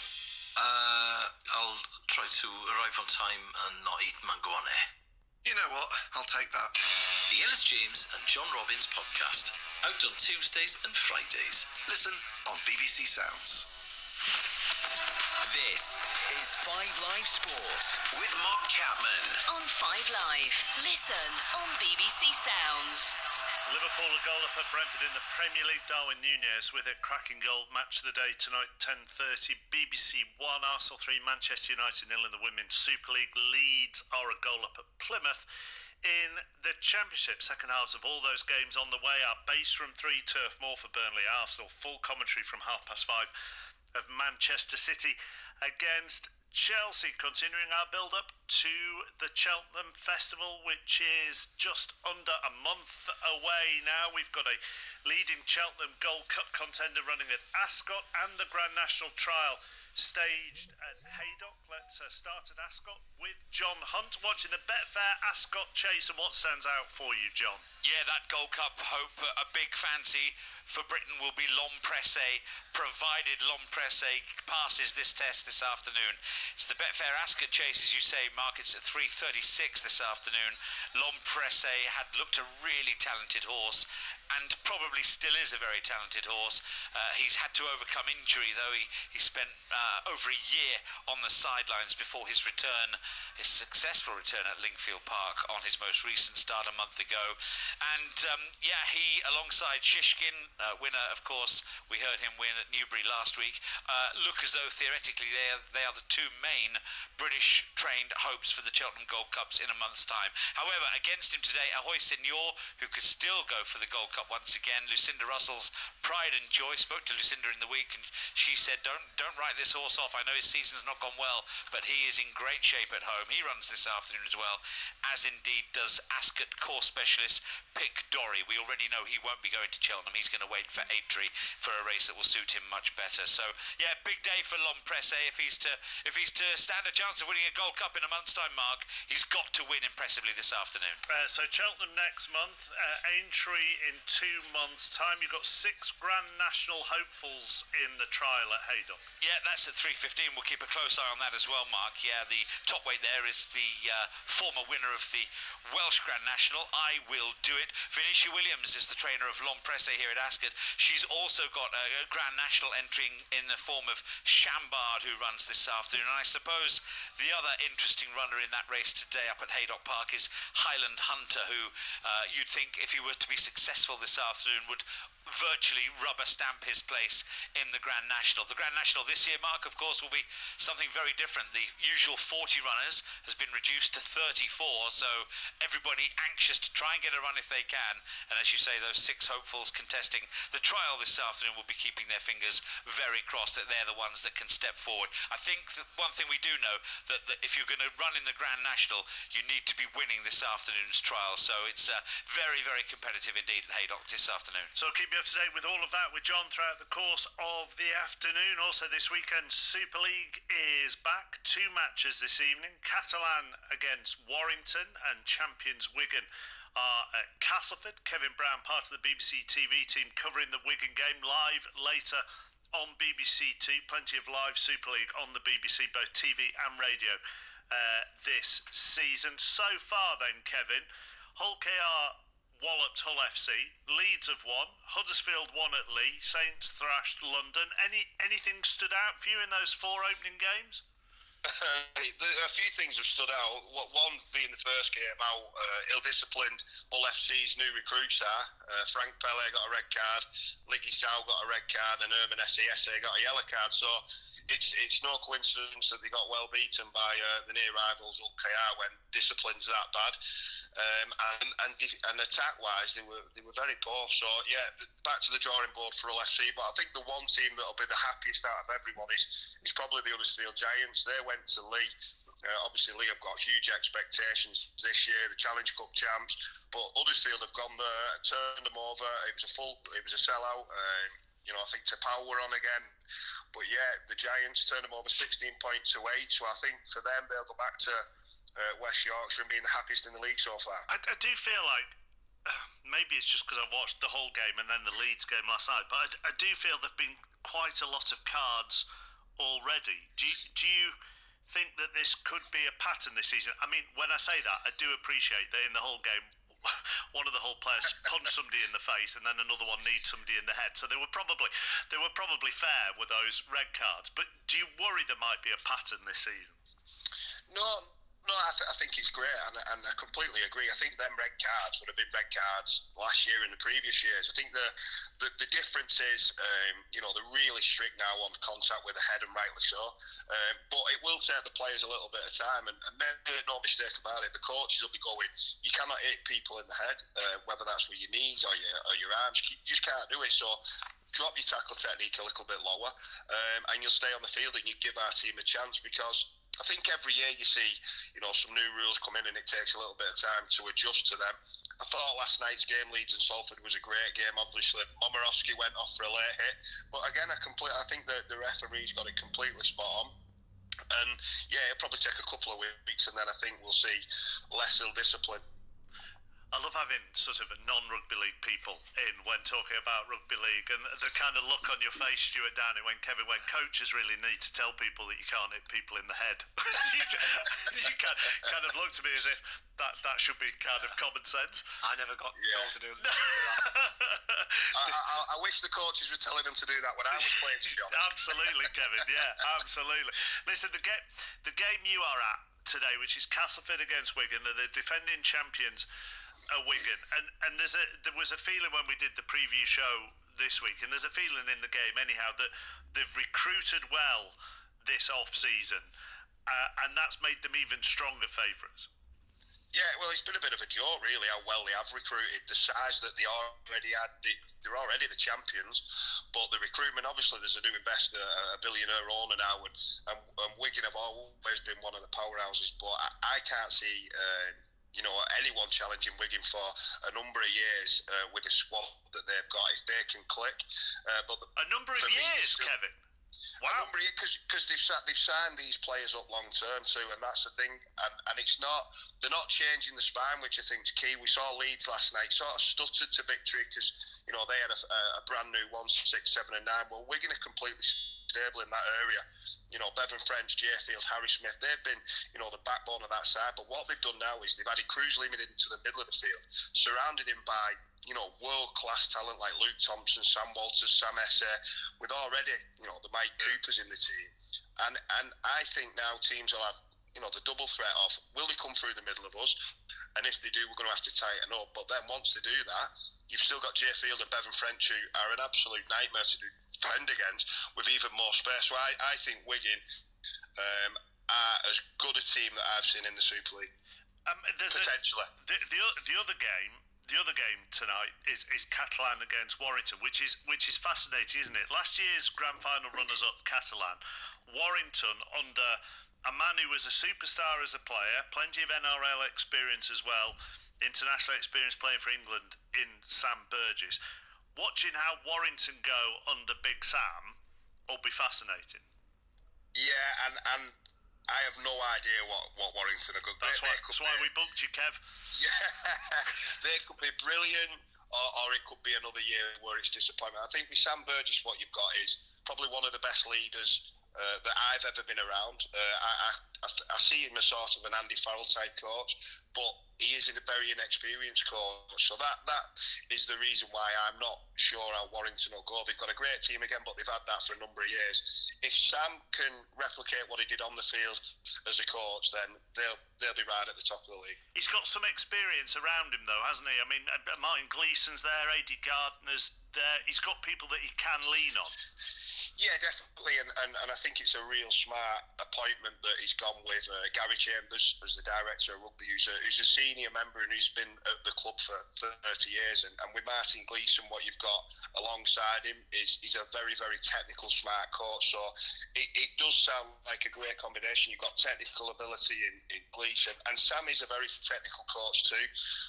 I'll try to arrive on time and not eat mango on air. You know what? I'll take that. The Ellis James and John Robbins podcast, out on Tuesdays and Fridays. Listen on BBC Sounds. This is 5 Live Sports with Mark Chapman. On 5 Live. Listen on BBC Sounds. Liverpool a goal up at Brentford in the Premier League. Darwin Núñez with a cracking goal. Match of the day tonight, 10:30. BBC 1, Arsenal 3, Manchester United 0 in the Women's Super League. Leeds are a goal up at Plymouth. In the Championship, second halves of all those games on the way are Base from 3, Turf Moor for Burnley, Arsenal. Full commentary from 5:30 of Manchester City against Chelsea, continuing our build-up to the Cheltenham Festival, which is just under a month away now. We've got a leading Cheltenham Gold Cup contender running at Ascot and the Grand National Trial staged at Haydock. Let's start at Ascot with John Hunt, watching the Betfair Ascot Chase. And what stands out for you, John? Yeah, that Gold Cup hope, a big fancy for Britain will be L'Homme-Pressé, provided L'Homme-Pressé passes this test this afternoon. It's the Betfair Ascot Chase, as you say, Mark. It's at 3:36 this afternoon. L'Homme-Pressé had looked a really talented horse, and probably still is a very talented horse. He's had to overcome injury, though. He spent over a year on the sidelines before his return, his successful return at Lingfield Park on his most recent start a month ago. And he, alongside Shishkin, winner, of course, we heard him win at Newbury last week, look as though theoretically they are the two main British trained hopes for the Cheltenham Gold Cups in a month's time. However, against him today, Ahoy Senior, who could still go for the Gold Cup once again. Lucinda Russell's pride and joy. Spoke to Lucinda in the week, and she said, don't write this horse off. I know his season's not gone well, but he is in great shape at home. He runs this afternoon as well, as indeed does Ascot course specialist Pick Dorry. We already know he won't be going to Cheltenham. He's going to wait for Aintree for a race that will suit him much better. So yeah, big day for L'Homme-Pressé. If he's to stand a chance of winning a Gold Cup in a month's time, Mark, he's got to win impressively this afternoon. So Cheltenham next month, Aintree in 2 months' time. You've got 6 Grand National hopefuls in the trial at Haydock. Yeah, that's at 3:15. We'll keep a close eye on that as well, Mark. Yeah, the top weight there is the former winner of the Welsh Grand National, I Will Do It. Venetia Williams is the trainer of L'Homme-Pressé here at Ascot. She's also got a Grand National entry in the form of Chambard, who runs this afternoon. And I suppose the other interesting runner in that race today up at Haydock Park is Highland Hunter, who you'd think, if he were to be successful this afternoon, would virtually rubber stamp his place in the Grand National. The Grand National this year, Mark, of course, will be something very different. The usual 40 runners has been reduced to 34, so everybody anxious to try and get a run if they can. And as you say, those 6 hopefuls contesting the trial this afternoon will be keeping their fingers very crossed that they're the ones that can step forward. I think that one thing we do know, that if you're going to run in the Grand National, you need to be winning this afternoon's trial. So it's very, very competitive indeed at Haydock this afternoon. So keep you up to date with all of that with John throughout the course of the afternoon. Also this weekend, Super League is back. 2 matches this evening. Catalan against Warrington and champions Wigan are at Castleford. Kevin Brown, part of the BBC TV team, covering the Wigan game live later on BBC Two. Plenty of live Super League on the BBC, both TV and radio, this season. So far then, Kevin, Hull KR walloped Hull FC, Leeds have won, Huddersfield won at Lee, Saints thrashed London. Anything stood out for you in those 4 opening games? A few things have stood out. One being the first game, how ill-disciplined Hull FC's new recruits are. Frank Pele got a red card, Liggy Sow got a red card, and Herman Essa got a yellow card. So it's no coincidence that they got well beaten by the near rivals Hull KR when discipline's that bad. And attack-wise, they were very poor. So yeah, back to the drawing board for Hull FC. But I think the one team that'll be the happiest out of everyone is probably the Huddersfield Giants. They went to Lee. Obviously, Lee have got huge expectations this year, the Challenge Cup champs. But Huddersfield have gone there, turned them over. It was a sellout. I think Tapau were on again. But yeah, the Giants turned them over 16 points to 8. So I think for them, they'll go back to West Yorkshire and being the happiest in the league so far. I do feel like maybe it's just because I watched the whole game and then the Leeds game last night, but I do feel there've been quite a lot of cards already. Do you think that this could be a pattern this season? I mean, when I say that, I do appreciate that in the whole game, one of the whole players punched somebody in the face, and then another one needs somebody in the head. So they were probably fair with those red cards. But do you worry there might be a pattern this season? No, I think it's great, and I completely agree. I think them red cards would have been red cards last year and the previous years. I think the difference is, they're really strict now on contact with the head, and rightly so. But it will take the players a little bit of time, and make no mistake about it, the coaches will be going, you cannot hit people in the head, whether that's with your knees or your arms. You just can't do it. So drop your tackle technique a little bit lower, and you'll stay on the field, and you give our team a chance, because I think every year you see, some new rules come in, and it takes a little bit of time to adjust to them. I thought last night's game, Leeds and Salford, was a great game. Obviously, Momorowski went off for a late hit, but again, I think that the referee's got it completely spot on. And yeah, it'll probably take a couple of weeks, and then I think we'll see less ill discipline. I love having sort of non-rugby league people in when talking about rugby league, and the kind of look on your face, Stuart Downey, when coaches really need to tell people that you can't hit people in the head. you kind of look to me as if that should be kind of common sense. I never got told to do that. I wish the coaches were telling them to do that when I was playing shop. Absolutely, Kevin. Yeah, absolutely. Listen, the game you are at today, which is Castleford against Wigan, they're the defending champions. Wigan, and there was a feeling when we did the preview show this week, and there's a feeling in the game anyhow that they've recruited well this off-season, and that's made them even stronger favourites. Yeah, well, it's been a bit of a joke, really, how well they have recruited. The size that they already had, they're already the champions, but the recruitment, obviously, there's a new investor, a billionaire owner now, and Wigan have always been one of the powerhouses, but I can't see anyone challenging Wigan for a number of years with the squad that they've got if they can click. But a number of years, Kevin. Wow. A number of years, because they've signed these players up long term too, and that's the thing. And they're not changing the spine, which I think is key. We saw Leeds last night sort of stuttered to victory because they had a brand new 1, 6, 7, and 9. Well, Wigan are completely stable in that area. Bevan French, Jayfield, Harry Smith, they've been, the backbone of that side. But what they've done now is they've added Cruz limited into the middle of the field, surrounded him by, world-class talent like Luke Thompson, Sam Walters, Sam Esse, with already, the Mike Coopers in the team. And I think now teams will have, the double threat of, will they come through the middle of us? And if they do, we're going to have to tighten up. But then once they do that, you've still got Jayfield and Bevan French, who are an absolute nightmare to defend against, with even more space. So I think Wigan are as good a team that I've seen in the Super League. Potentially. The other game tonight is Catalan against Warrington, which is fascinating, isn't it? Last year's grand final runners-up, Catalan, Warrington under a man who was a superstar as a player, plenty of NRL experience as well, international experience playing for England in Sam Burgess. Watching how Warrington go under Big Sam will be fascinating. Yeah, and I have no idea what Warrington are good. That's why we booked you, Kev. Yeah, they could be brilliant, or it could be another year where it's disappointment. I think with Sam Burgess, what you've got is probably one of the best leaders that I've ever been around. I see him as sort of an Andy Farrell type coach, but he is a very inexperienced coach. So that is the reason why I'm not sure how Warrington will go. They've got a great team again, but they've had that for a number of years. If Sam can replicate what he did on the field as a coach, then they'll be right at the top of the league. He's got some experience around him, though, hasn't he? I mean, Martin Gleeson's there, A.D. Gardner's there. He's got people that he can lean on. Yeah, definitely, and I think it's a real smart appointment that he's gone with Gary Chambers as the director of rugby, who's a senior member and who's been at the club for 30 years. And with Martin Gleeson, what you've got alongside him is he's a very, very technical, smart coach. So it does sound like a great combination. You've got technical ability in Gleeson, and Sam is a very technical coach too.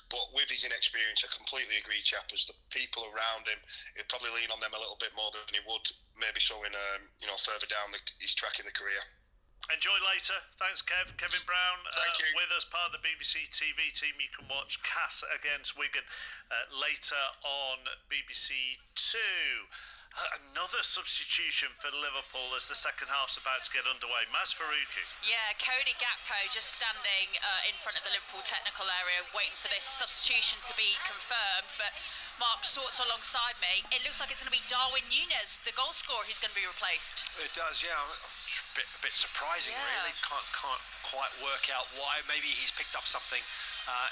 But with his inexperience, I completely agree, Chappers. The people around him, he'll probably lean on them a little bit more than he would maybe showing further down his track in the career. Enjoy later. Thanks, Kev. Kevin Brown with us, part of the BBC TV team. You can watch Cass against Wigan later on BBC 2. Another substitution for Liverpool as the second half's about to get underway. Maz Faruqi. Yeah, Cody Gakpo just standing in front of the Liverpool technical area waiting for this substitution to be confirmed. But Mark Schwartz alongside me, it looks like it's going to be Darwin Núñez, the goal scorer, who's going to be replaced. It does, yeah. A bit surprising, really. Can't quite work out why. Maybe he's picked up something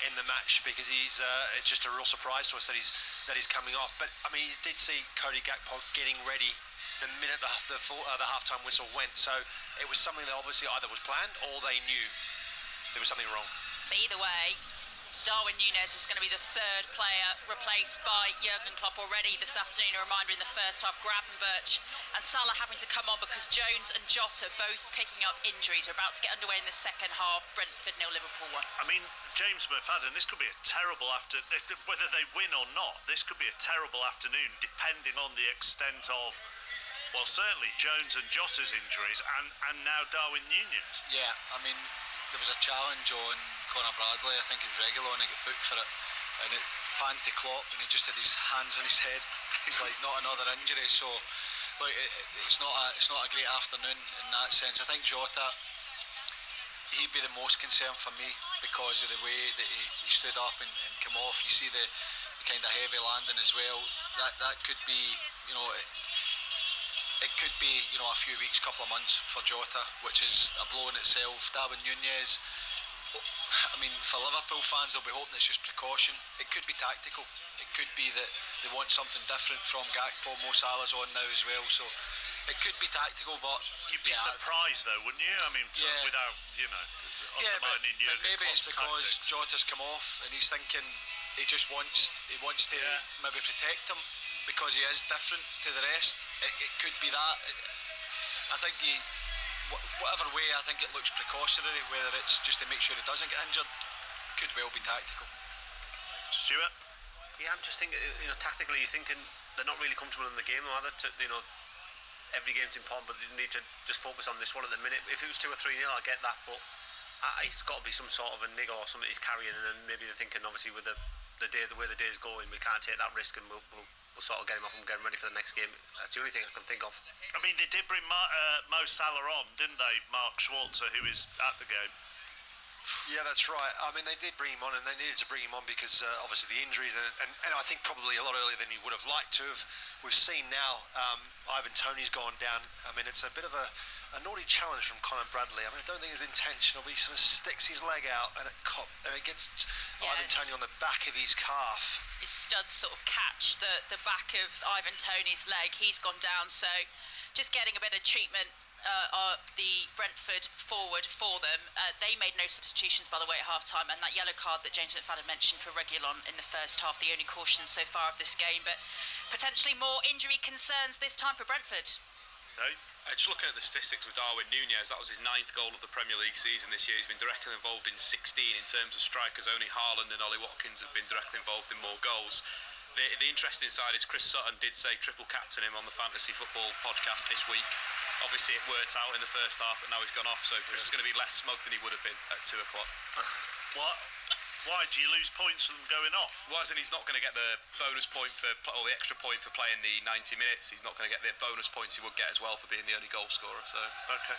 in the match, because it's just a real surprise to us that he's coming off. But I mean, you did see Cody Gakpo getting ready the minute the halftime whistle went. So it was something that obviously either was planned or they knew there was something wrong. So either way, Darwin Núñez is going to be the third player replaced by Jurgen Klopp already this afternoon. A reminder, in the first half, Gravenberch and Salah having to come on because Jones and Jota both picking up injuries. We're about to get underway in the second half. Brentford 0, Liverpool 1. I mean, James McFadden, this could be a terrible whether they win or not, this could be a terrible afternoon depending on the extent of, well, certainly Jones and Jota's injuries and now Darwin Núñez. Yeah, I mean, there was a challenge on Conor Bradley, I think it was Reguilon, and he got booked for it, and it panned to Klopp and he just had his hands on his head. He's like, not another injury. So look, it's not a great afternoon in that sense. I think Jota, he'd be the most concern for me because of the way that he stood up and came off. You see the kind of heavy landing as well. That could be, you know, it could be, you know, a few weeks, couple of months for Jota, which is a blow in itself. Darwin Núñez, I mean, for Liverpool fans, they'll be hoping it's just precaution. It could be tactical. It could be that they want something different from Gakpo. Mo Salah's on now as well, so it could be tactical. But you'd be surprised, though, wouldn't you? I mean, without, you know, undermining but maybe it's because tactics. Jota's come off and he's thinking he wants to maybe protect him because he is different to the rest. It could be that. I think whatever way, I think it looks precautionary, whether it's just to make sure he doesn't get injured, could well be tactical. Stuart? Yeah, I'm just thinking, you know, tactically you're thinking they're not really comfortable in the game, either. You know, every game's important, but you need to just focus on this one at the minute. If it was 2 or 3-0, I get that, but it's got to be some sort of a niggle or something he's carrying, and then maybe they're thinking, obviously, with the way the day's going, we can't take that risk, and we'll sort of get him off and get him ready for the next game. That's the only thing I can think of. I mean, they did bring Mo Salah on, didn't they? Mark Schwarzer, who is at the game. Yeah, that's right. I mean, they did bring him on, and they needed to bring him on because obviously the injuries, and I think probably a lot earlier than he would have liked to have. We've seen now Ivan Toney's gone down. I mean, it's a bit of a naughty challenge from Conor Bradley. I mean, I don't think it's intentional, but he sort of sticks his leg out and it gets Ivan Toney on the back of his calf. His studs sort of catch the back of Ivan Toney's leg. He's gone down, so just getting a bit of treatment. The Brentford forward for them. They made no substitutions, by the way, at half-time, and that yellow card that James McFadden mentioned for Reguilon in the first half, the only caution so far of this game, but potentially more injury concerns this time for Brentford. No. Just looking at the statistics with Darwin Núñez, that was his 9th goal of the Premier League season this year. He's been directly involved in 16 in terms of strikers. Only Haaland and Ollie Watkins have been directly involved in more goals. The interesting side is Chris Sutton did say triple captain him on the Fantasy Football podcast this week. Obviously it worked out in the first half, but now he's gone off, so Chris is going to be less smug than he would have been at 2 o'clock. What? Why do you lose points from going off? Well, as in he's not going to get the bonus point or the extra point for playing the 90 minutes. He's not going to get the bonus points he would get as well for being the only goal scorer. So okay.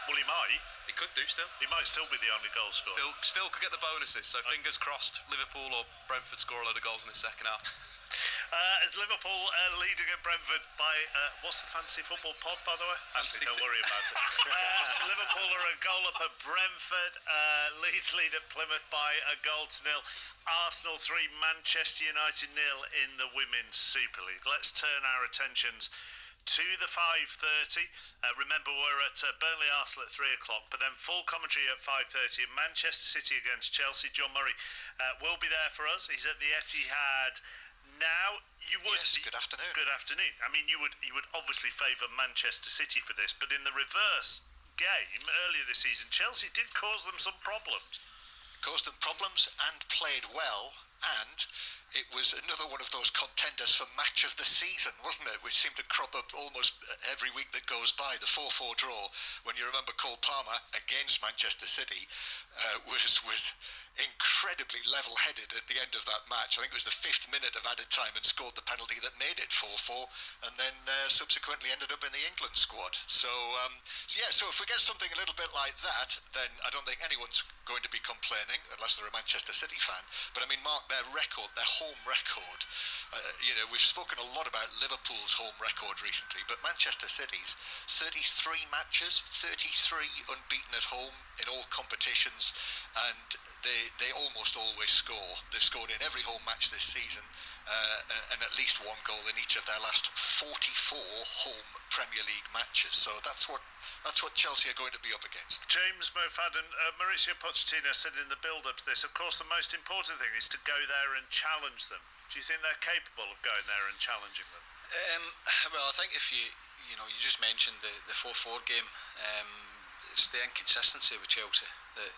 Well, he might. He could do still. He might still be the only goal scorer. Still could get the bonuses. So fingers crossed, Liverpool or Brentford score a load of goals in the second half. As Liverpool leading at Brentford by what's the Fantasy Football pod, by the way? Actually, don't worry about it. Liverpool are a goal up at Brentford. Leeds lead at Plymouth by a 0-0. Arsenal 3, Manchester United 0 in the Women's Super League. Let's turn our attentions to the 5:30. Remember, we're at Burnley Arsenal at 3 o'clock, but then full commentary at 5:30. Manchester City against Chelsea. John Murray will be there for us. He's at the Etihad. Now, you would... Yes, good afternoon. Good afternoon. I mean, you would obviously favour Manchester City for this, but in the reverse game earlier this season, Chelsea did cause them some problems. Caused them problems and played well, and it was another one of those contenders for match of the season, wasn't it? Which seemed to crop up almost every week that goes by. The 4-4 draw, when you remember Cole Palmer against Manchester City, was incredibly level-headed at the end of that match. I think it was the 5th minute of added time and scored the penalty that made it 4-4, and then subsequently ended up in the England squad. So if we get something a little bit like that, then I don't think anyone's going to be complaining, unless they're a Manchester City fan. But I mean, Mark, their home record, we've spoken a lot about Liverpool's home record recently, but Manchester City's 33 matches, 33 unbeaten at home in all competitions, and they almost always score. They've scored in every home match this season, and at least one goal in each of their last 44 home Premier League matches. So that's what Chelsea are going to be up against. James Mofadden, Mauricio Pochettino said in the build-up to this, of course the most important thing is to go there and challenge them. Do you think they're capable of going there and challenging them? Well, I think if you just mentioned the 4-4 game, it's the inconsistency with Chelsea that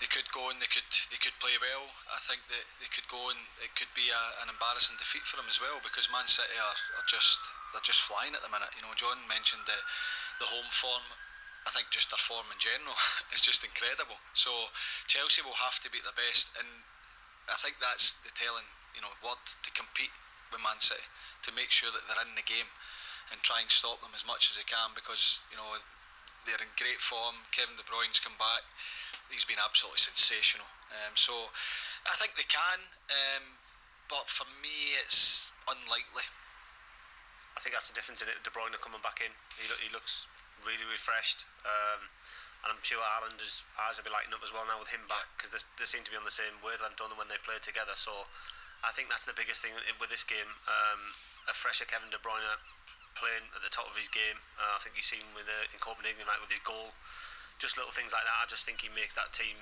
they could go and they could play well. I think that they could go and it could be an embarrassing defeat for them as well, because Man City are just flying at the minute. John mentioned the home form. I think just their form in general is just incredible. So Chelsea will have to be at their best, and I think that's the telling word to compete with Man City, to make sure that they're in the game and try and stop them as much as they can, because they're in great form. Kevin De Bruyne's come back. He's been absolutely sensational. So I think they can, but for me it's unlikely. I think that's the difference in it. De Bruyne coming back in. He looks really refreshed. And I'm sure Irelanders' eyes will be lighting up as well now with him back, because they seem to be on the same wavelength when they played together. So I think that's the biggest thing with this game. A fresher Kevin De Bruyne playing at the top of his game. I think you've seen in Copenhagen with his goal. Just little things like that. I just think he makes that team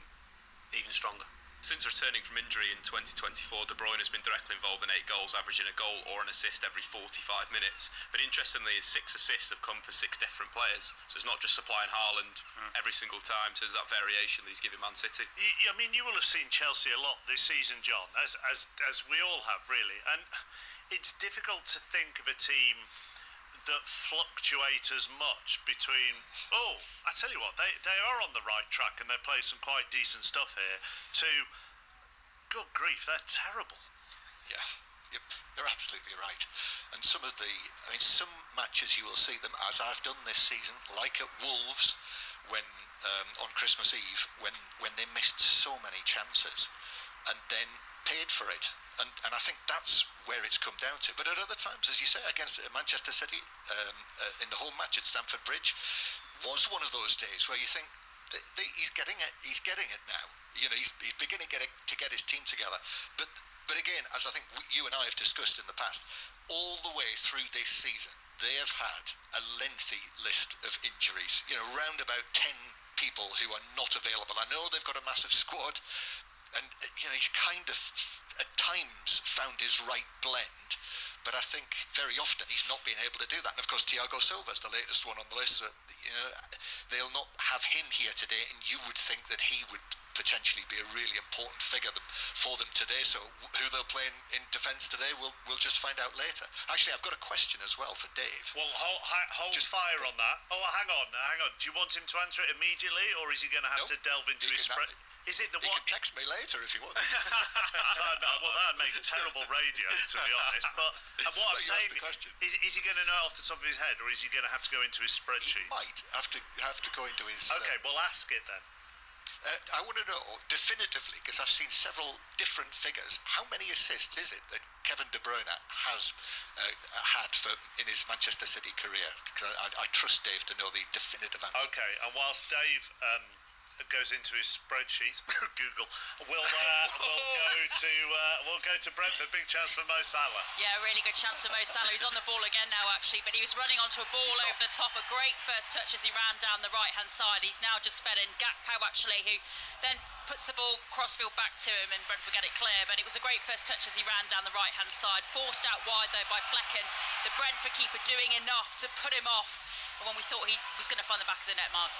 even stronger. Since returning from injury in 2024, De Bruyne has been directly involved in 8 goals, averaging a goal or an assist every 45 minutes. But interestingly, his 6 assists have come for 6 different players. So it's not just supplying Haaland every single time. So there's that variation that he's giving Man City. I mean, you will have seen Chelsea a lot this season, John, as we all have, really. And it's difficult to think of a team that fluctuate as much between, I tell you what, they are on the right track and they're playing some quite decent stuff here, to, good grief, they're terrible. Yeah, you're absolutely right. And some matches you will see them, as I've done this season, like at Wolves, when on Christmas Eve, when they missed so many chances and then paid for it. And I think that's where it's come down to. But at other times, as you say, against Manchester City in the home match at Stamford Bridge, was one of those days where you think he's getting it. He's getting it now. He's beginning to get his team together. But again, as I think you and I have discussed in the past, all the way through this season, they have had a lengthy list of injuries. Round about 10 people who are not available. I know they've got a massive squad. And he's kind of at times found his right blend, but I think very often he's not been able to do that. And of course, Thiago Silva's the latest one on the list. So, they'll not have him here today, and you would think that he would potentially be a really important figure for them today. So who they'll play in defence today, we'll just find out later. Actually, I've got a question as well for Dave. Well, hold fire on that. Oh, hang on. Do you want him to answer it immediately, or is he going to have to delve into his spread? Is it the one? You can text me later if you want. No, well, that'd make terrible radio, to be honest. But what I'm saying is he going to know off the top of his head, or is he going to have to go into his spreadsheet? He might have to go into his. Okay, well, ask it then. I want to know definitively, because I've seen several different figures. How many assists is it that Kevin De Bruyne has had in his Manchester City career? Because I trust Dave to know the definitive answer. Okay, and whilst Dave goes into his spreadsheet, Google, we'll go to Brentford. Big chance for Mo Salah. Yeah, really good chance for Mo Salah. He's on the ball again now, actually, but he was running onto a ball over the top. A great first touch as he ran down the right-hand side. He's now just fed in Gakpo, actually, who then puts the ball crossfield back to him, and Brentford get it clear. But it was a great first touch as he ran down the right-hand side. Forced out wide, though, by Flecken. The Brentford keeper doing enough to put him off when we thought he was going to find the back of the net, Mark.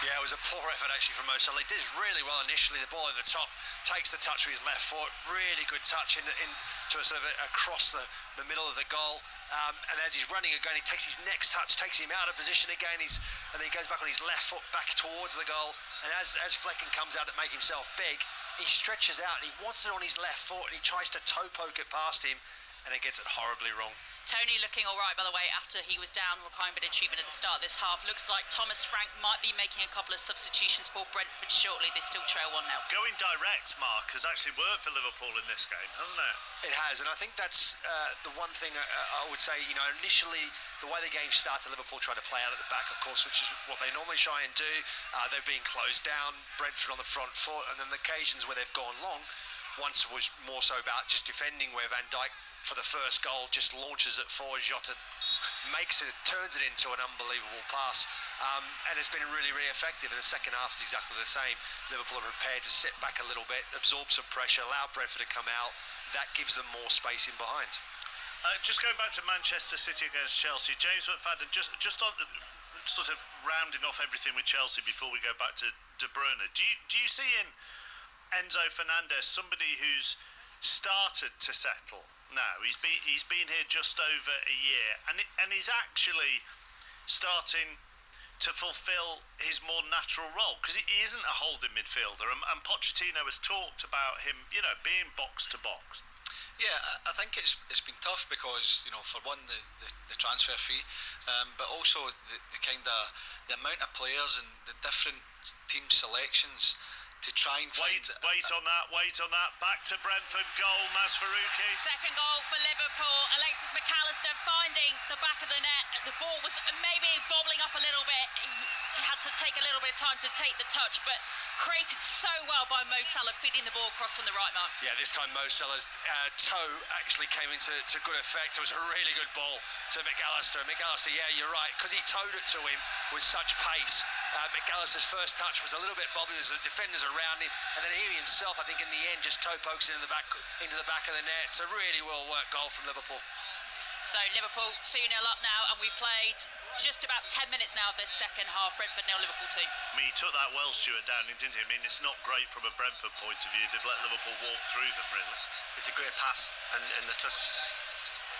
Yeah, it was a poor effort actually from Mo Salah. He did really well initially. The ball over the top, takes the touch with his left foot. Really good touch to a sort of across the middle of the goal. And as he's running again, he takes his next touch, takes him out of position again. And then he goes back on his left foot, back towards the goal. And as Flecken comes out to make himself big, he stretches out and he wants it on his left foot and he tries to toe poke it past him, and it gets it horribly wrong. Tony looking all right, by the way, after he was down, requiring a bit of treatment at the start of this half. Looks like Thomas Frank might be making a couple of substitutions for Brentford shortly. They still trail 1-0. Going direct, Mark, has actually worked for Liverpool in this game, hasn't it? It has, and I think that's the one thing I would say. You know, initially, the way the game started, Liverpool tried to play out at the back, of course, which is what they normally try and do. They're being closed down, Brentford on the front foot, and then the occasions where they've gone long, once was more so about just defending, where Van Dijk, for the first goal, just launches it forward. Jota turns it into an unbelievable pass, and it's been really, really effective. In the second half, it's exactly the same. Liverpool are prepared to sit back a little bit, absorb some pressure, allow Brentford to come out. That gives them more space in behind. Just going back to Manchester City against Chelsea, James McFadden, just on sort of rounding off everything with Chelsea before we go back to De Bruyne. Do you see in Enzo Fernandez somebody who's started to settle? Now he's been here just over a year, and he's actually starting to fulfil his more natural role, because he isn't a holding midfielder, and Pochettino has talked about him, you know, being box to box. Yeah, I think it's been tough because, you know, for one, the transfer fee, but also the kind of the amount of players and the different team selections to try and wait on that. Back to Brentford goal, Masfarouki. Second goal for Liverpool. Alexis McAllister finding the back of the net. The ball was maybe bobbling up a little bit. He had to take a little bit of time to take the touch, but created so well by Mo Salah, feeding the ball across from the right mark. Yeah, this time Mo Salah's toe actually came into good effect. It was a really good ball to McAllister. McAllister, yeah, you're right, because he towed it to him with such pace. McAllister's first touch was a little bit bobbly as the defenders around him, and then he himself, I think, in the end, just toe pokes it into the back of the net. It's a really well-worked goal from Liverpool. So Liverpool 2-0 up now, and we've played just about 10 minutes now of this second half. Brentford 0, Liverpool 2. I mean, he took that well, Stuart, down, didn't he? I mean, it's not great from a Brentford point of view. They've let Liverpool walk through them, really. It's a great pass, and the touch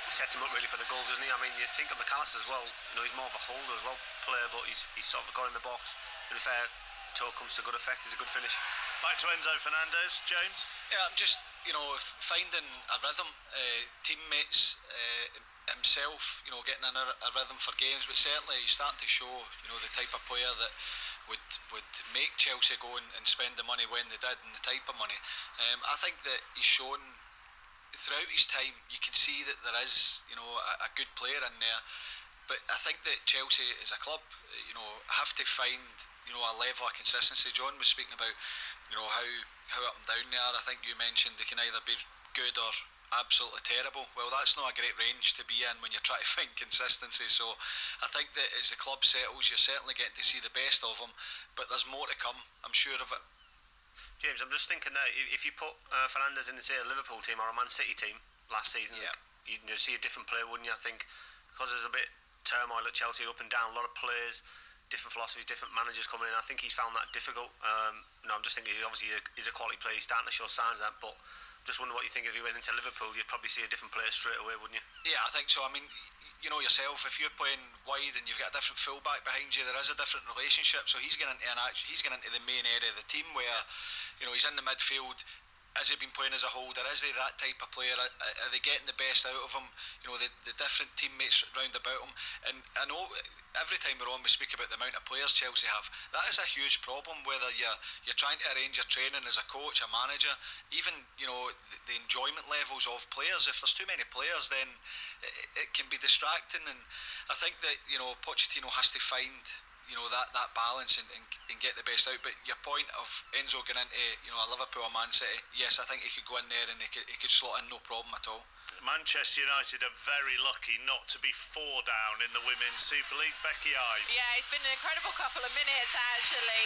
set him up really for the goal, doesn't he? I mean, you think of McAllister as well. You know, he's more of a holder as well, player, but he's sort of got in the box. To be fair, toe comes to good effect. It's a good finish. Back to Enzo Fernandez, James. Yeah, I'm just, you know, finding a rhythm, teammates, himself, you know, getting in a rhythm for games. But certainly he's starting to show, you know, the type of player that would make Chelsea go and spend the money when they did, and the type of money. I think that he's shown throughout his time, you can see that there is, you know, a good player in there. But I think that Chelsea as a club, you know, have to find, you know, a level of consistency. John was speaking about, you know, how up and down they are. I think you mentioned they can either be good or absolutely terrible. Well, that's not a great range to be in when you're trying to find consistency. So I think that as the club settles, you're certainly getting to see the best of them, but there's more to come, I'm sure of it. James, I'm just thinking that if you put Fernandes in, say, a Liverpool team or a Man City team last season, yeah, you'd see a different player, wouldn't you? I think because there's a bit turmoil at Chelsea, up and down, a lot of players, different philosophies, different managers coming in. I think he's found that difficult. No, I'm just thinking obviously he's a quality player. He's starting to show signs of that, but just wonder what you think if he went into Liverpool. You'd probably see a different player straight away, wouldn't you? Yeah, I think so. I mean, you know yourself, if you're playing wide and you've got a different fullback behind you, there is a different relationship. So he's getting into the main area of the team where, you know, he's in the midfield. Has he been playing as a holder? Is he that type of player? Are they getting the best out of him? You know, the different teammates round about him. And I know every time we're on, we speak about the amount of players Chelsea have. That is a huge problem, whether you're trying to arrange your training as a coach, a manager, even, you know, the enjoyment levels of players. If there's too many players, then it can be distracting. And I think that, you know, Pochettino has to find, you know, that balance and get the best out. But your point of Enzo going into, you know, a Liverpool or Man City, yes, I think he could go in there and he could slot in no problem at all. Manchester United are very lucky not to be 4 down in the Women's Super League. Becky Ives. Yeah, it's been an incredible couple of minutes, actually.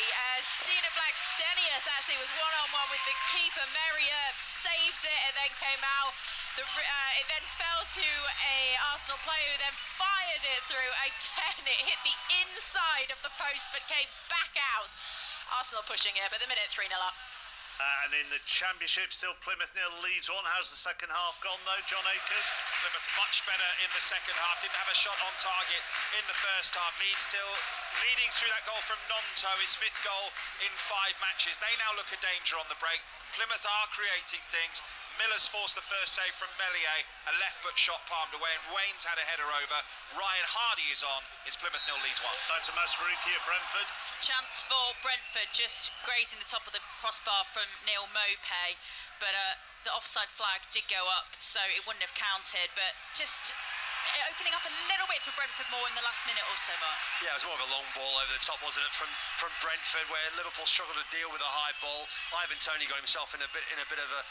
Stina Blackstenius actually was one-on-one with the keeper. Mary Earp saved it and then came out It then fell to a Arsenal player who then fired it through. Again, it hit the inside of the post but came back out. Arsenal pushing here, but the minute 3-0 up. And in the Championship, still Plymouth 0, Leeds 1. How's the second half gone, though, John Akers? Plymouth much better in the second half. Didn't have a shot on target in the first half. Leeds still leading through that goal from Nonto, his 5th goal in 5 matches. They now look a danger on the break. Plymouth are creating things. Miller's forced the first save from Meslier, a left foot shot palmed away, and Wayne's had a header over. Ryan Hardy is on. It's Plymouth 0, Leeds 1. Back to Masfaruqi at Brentford. Chance for Brentford, just grazing the top of the crossbar from Neil Mopay, but the offside flag did go up, so it wouldn't have counted, but just opening up a little bit for Brentford more in the last minute or so, Mark. Yeah, it was more of a long ball over the top, wasn't it, from Brentford, where Liverpool struggled to deal with a high ball. Ivan Toney got himself in a bit of a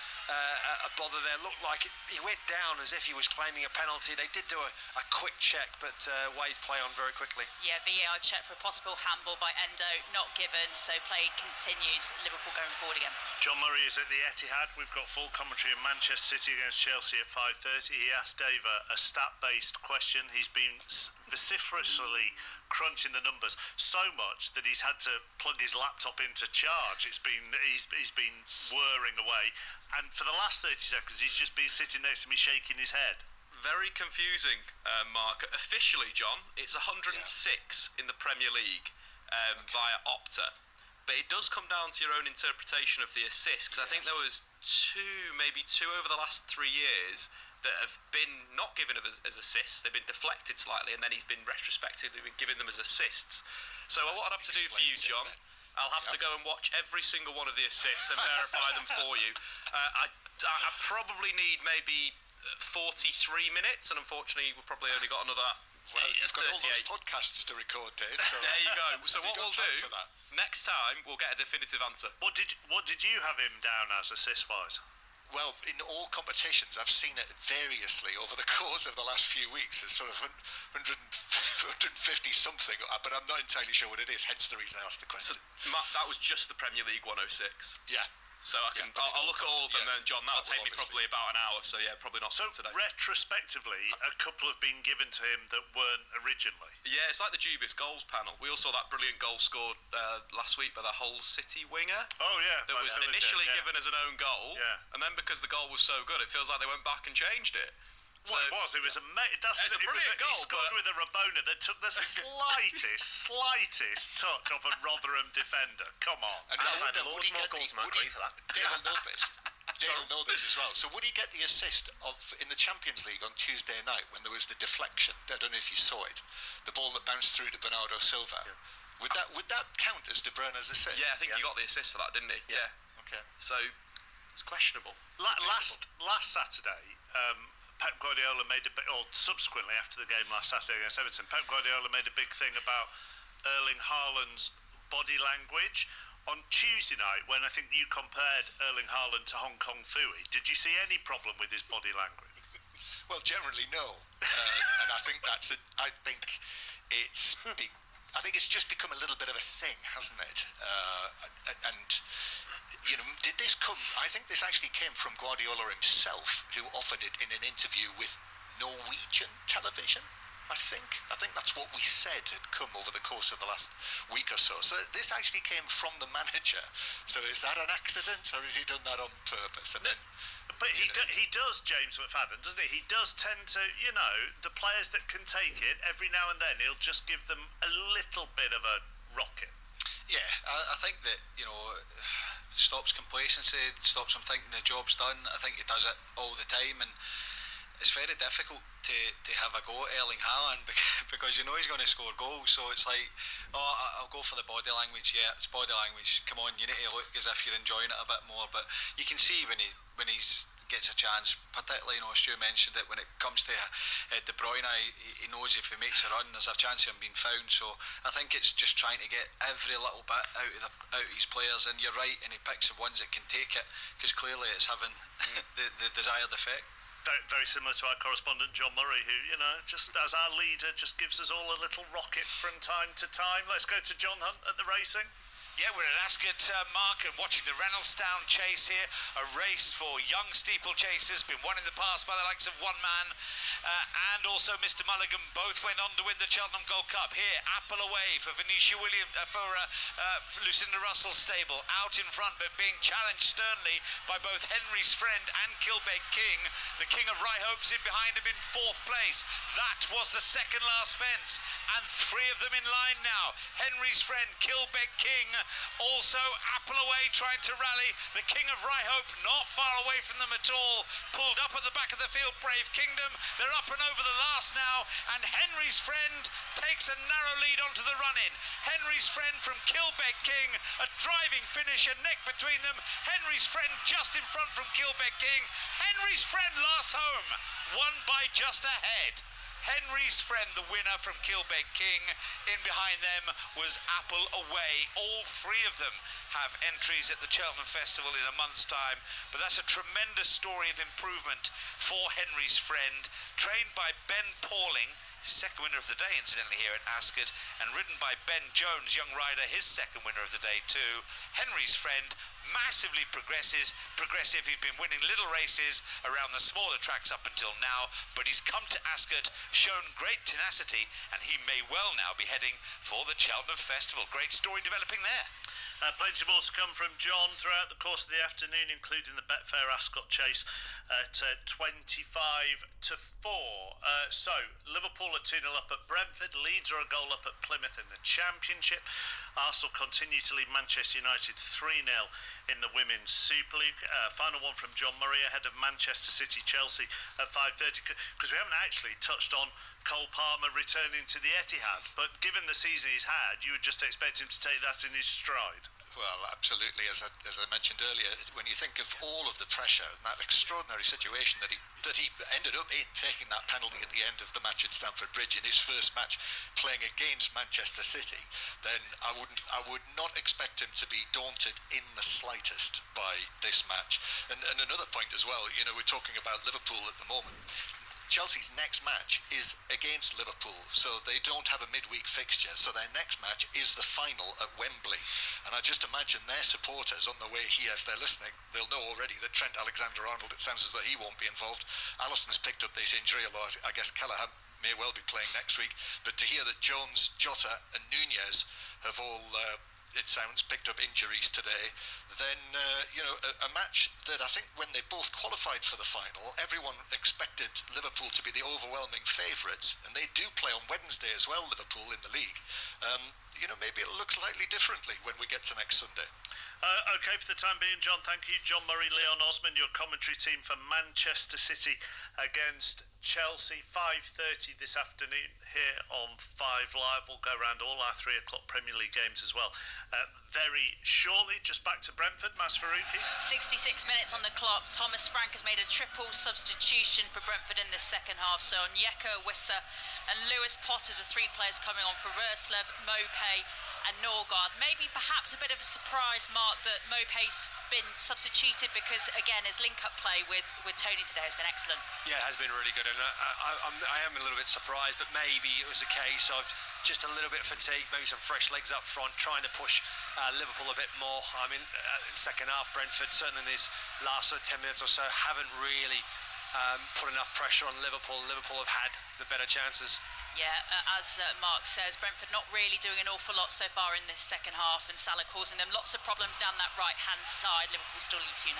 bother there. Looked like he went down as if he was claiming a penalty. They did do a quick check, but Wave play on very quickly. Yeah, VAR check for a possible handball by Endo, not given, so play continues. Liverpool going forward again. John Murray is at the Etihad. We've got full commentary in Manchester City against Chelsea at 5:30. He asked Dave a stat-based question. He's been vociferously crunching the numbers so much that he's had to plug his laptop into charge. He's been whirring away, and for the last 30 seconds he's just been sitting next to me shaking his head. Very confusing, Mark. Officially, John, it's 106 in the Premier League via Opta. But it does come down to your own interpretation of the assists, because I think there was maybe two over the last 3 years that have been not given as assists. They've been deflected slightly, and then he's been retrospectively giving them as assists. So what I'd have to do for you, John, I'll have to go and watch every single one of the assists and verify them for you. I probably need maybe 43 minutes, and unfortunately we've probably only got another... Well, you've got all those podcasts to record, Dave. So there you go. So what we'll do next time, we'll get a definitive answer. What did you have him down as assist-wise? Well, in all competitions, I've seen it variously over the course of the last few weeks. It's sort of 150 something, but I'm not entirely sure what it is. Hence the reason I asked the question. So, Matt, that was just the Premier League 106. Yeah. So I'll look at all of them, then, John. That'll take me probably about an hour. So yeah, probably not today. Retrospectively, a couple have been given to him that weren't originally. Yeah, it's like the dubious goals panel. We all saw that brilliant goal scored last week by the Hull City winger. Oh yeah, that was initially given as an own goal. Yeah. And then because the goal was so good, it feels like they went back and changed it. So, it was a brilliant goal. He scored with a Rabona that took the slightest touch of a Rotherham defender. Come on. And would he get Dale know this as well. So would he get the assist in the Champions League on Tuesday night when there was the deflection? I don't know if you saw it. The ball that bounced through to Bernardo Silva. Yeah. Would that count as De Bruyne's assist? Yeah, I think he got the assist for that, didn't he? Yeah. Okay. So it's questionable. Last Saturday. Pep Guardiola made subsequently after the game last Saturday against Everton, Pep Guardiola made a big thing about Erling Haaland's body language. On Tuesday night, when I think you compared Erling Haaland to Hong Kong Fooey, did you see any problem with his body language? Well, generally no, and I think I think it's just become a little bit of a thing, hasn't it? And you know, did this come? I think this actually came from Guardiola himself, who offered it in an interview with Norwegian television. I think that's what we said had come over the course of the last week or so. So this actually came from the manager. So is that an accident, or has he done that on purpose? And then, but he does, James McFadden, doesn't he? He does tend to, the players that can take it, every now and then he'll just give them a little bit of a rocket. Yeah, I think that, stops complacency, stops him thinking the job's done. I think he does it all the time, and it's very difficult to have a go at Erling Haaland because he's going to score goals. So it's like, I'll go for the body language. Yeah, it's body language. Come on, you need to look as if you're enjoying it a bit more. But you can see when he gets a chance, particularly, Stu mentioned it, when it comes to De Bruyne, he knows if he makes a run, there's a chance of him being found. So I think it's just trying to get every little bit out of his players. And you're right, and he picks the ones that can take it, because clearly it's having the desired effect. Very, very similar to our correspondent John Murray, who, just as our leader, just gives us all a little rocket from time to time. Let's go to John Hunt at the racing. Yeah, we're at Ascot, Mark, and watching the Reynoldsdown chase here. A race for young steeplechasers, been won in the past by the likes of One Man and also Mr. Mulligan. Both went on to win the Cheltenham Gold Cup. Here, Apple away for Venetia Williams, for Lucinda Russell's stable. Out in front, but being challenged sternly by both Henry's Friend and Kilbeg King. The King of Ryhope's in behind him in 4th place. That was the second last fence, and 3 of them in line now. Henry's Friend, Kilbeg King, also Apple away trying to rally. The King of Ryhope not far away from them at all. Pulled up at the back of the field, Brave Kingdom. They're up and over the last now, and Henry's Friend takes a narrow lead onto the run-in. Henry's Friend from Kilbeg King, a driving finish, a neck between them. Henry's Friend just in front from Kilbeg King. Henry's Friend last home, won by just a head. Henry's Friend, the winner from Kilbeg King. In behind them was Apple away. All 3 of them have entries at the Cheltenham Festival in a month's time. But that's a tremendous story of improvement for Henry's Friend. Trained by Ben Pauling, second winner of the day incidentally here at Ascot, and ridden by Ben Jones, young rider, his second winner of the day too. Henry's Friend, massively progressive. He's been winning little races around the smaller tracks up until now, but he's come to Ascot, shown great tenacity, and he may well now be heading for the Cheltenham Festival. Great story developing there. Plenty more to come from John throughout the course of the afternoon, including the Betfair Ascot chase at 25 to 4. So Liverpool are 2-0 up at Brentford. Leeds are a goal up at Plymouth in the Championship. Arsenal continue to lead Manchester United 3-0 in the Women's Super League. Final one from John Murray ahead of Manchester City Chelsea at 5:30, because we haven't actually touched on Cole Palmer returning to the Etihad, but given the season he's had, you would just expect him to take that in his stride. Well, absolutely. As I mentioned earlier, when you think of all of the pressure and that extraordinary situation that he ended up in, taking that penalty at the end of the match at Stamford Bridge in his first match playing against Manchester City, then I would not expect him to be daunted in the slightest by this match. And another point as well, you know, we're talking about Liverpool at the moment. Chelsea's next match is against Liverpool, so they don't have a midweek fixture, so their next match is the final at Wembley. And I just imagine their supporters on the way here, if they're listening, they'll know already that Trent Alexander-Arnold, it sounds as though he won't be involved. Allison's picked up this injury, although I guess Kelleher may well be playing next week. But to hear that Jones, Jota and Nunez have all it sounds, picked up injuries today, then, a match that I think when they both qualified for the final, everyone expected Liverpool to be the overwhelming favourites, and they do play on Wednesday as well, Liverpool, in the league. Maybe it'll look slightly differently when we get to next Sunday. Okay, for the time being, John, thank you. John Murray, Leon Osman, your commentary team for Manchester City against Chelsea, 5:30 this afternoon here on 5 Live. We'll go around all our 3 o'clock Premier League games as well. Very shortly, just back to Brentford, Mas Faruqi. 66 minutes on the clock. Thomas Frank has made a triple substitution for Brentford in the second half. So Onyeka, Wissa and Lewis Potter, the 3 players coming on for Verslev, Mopé and Norgard. Maybe perhaps a bit of a surprise, Mark, that Mopé's been substituted, because again his link-up play with Tony today has been excellent. Yeah, it has been really good, and I am a little bit surprised, but maybe it was a case of just a little bit of fatigue, maybe some fresh legs up front, trying to push Liverpool a bit more. I mean, in the second half, Brentford, certainly in these last 10 minutes or so, haven't really put enough pressure on Liverpool. Liverpool have had the better chances. Yeah, as Mark says, Brentford not really doing an awful lot so far in this second half, and Salah causing them lots of problems down that right-hand side. Liverpool still lead 2-0.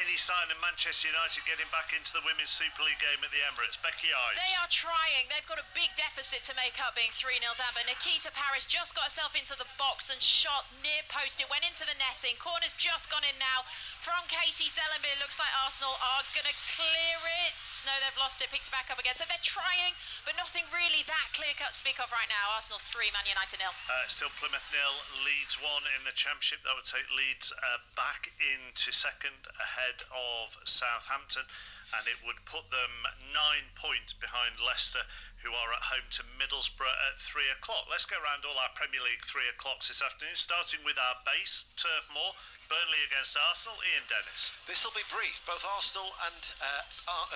Any sign of Manchester United getting back into the Women's Super League game at the Emirates? Becky Ives. They are trying. They've got a big deficit to make up, being 3-0 down. But Nikita Parris just got herself into the box and shot near post. It went into the netting. Corner's just gone in now from Katie Zellenby. It looks like Arsenal are going to clear it. No, they've lost it. Picked it back up again. So they're trying, but nothing really that clear-cut to speak of right now. Arsenal 3, Man United 0. Still Plymouth 0, Leeds 1 in the Championship. That would take Leeds back into second, ahead of Southampton, and it would put them 9 points behind Leicester, who are at home to Middlesbrough at 3 o'clock. Let's go around all our Premier League 3 o'clocks this afternoon, starting with our base, Turf Moor. Burnley against Arsenal. Ian Dennis. This will be brief. Both Arsenal and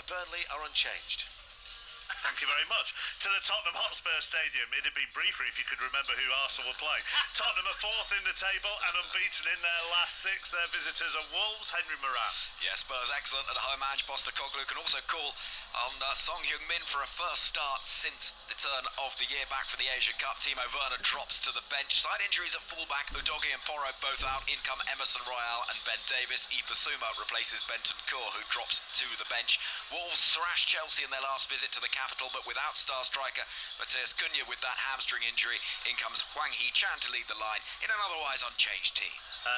Burnley are unchanged. Thank you very much. To the Tottenham Hotspur Stadium. It'd be briefer if you could remember who Arsenal were playing. Tottenham are fourth in the table and unbeaten in their last 6. Their visitors are Wolves. Henry Moran. Yeah, Spurs excellent at home. Ange Postecoglou can also call on Song Heung-min for a first start since the turn of the year back from the Asia Cup. Timo Werner drops to the bench. Slight injuries at fullback. Udogie and Porro both out. In come Emerson Royale and Ben Davis. Ibasuma replaces Benton Cour, who drops to the bench. Wolves thrashed Chelsea in their last visit to the capital, but without star striker Matheus Cunha with that hamstring injury. In comes Hwang Hee-chan to lead the line in an otherwise unchanged team.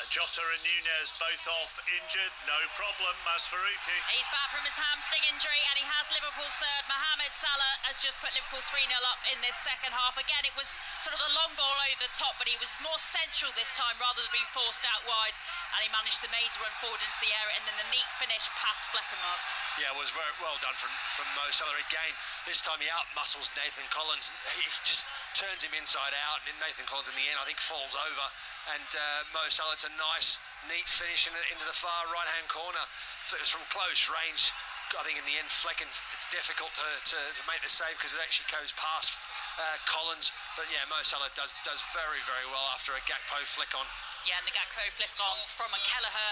Jota and Nunez both off injured. No problem. Masfaruqi. He's back from his hamstring injury and he has Liverpool's third. Mohamed Salah has just put Liverpool 3-0 up in this second half. Again, it was sort of the long ball over the top, but he was more central this time rather than being forced out wide. And he managed the maze run forward into the area and then the neat finish past Fleckenmark. Yeah, it was very well done from Mo Salah again. This time he outmuscles Nathan Collins. He just turns him inside out, and Nathan Collins in the end I think falls over. And Mo Salah, it's a nice, neat finish into the far right-hand corner. It was from close range. I think in the end, Flecken, it's difficult to make the save because it actually goes past Collins. But yeah, Mo Salah does very, very well after a Gakpo flick on. Yeah, and the Gakpo flick on from a Kelleher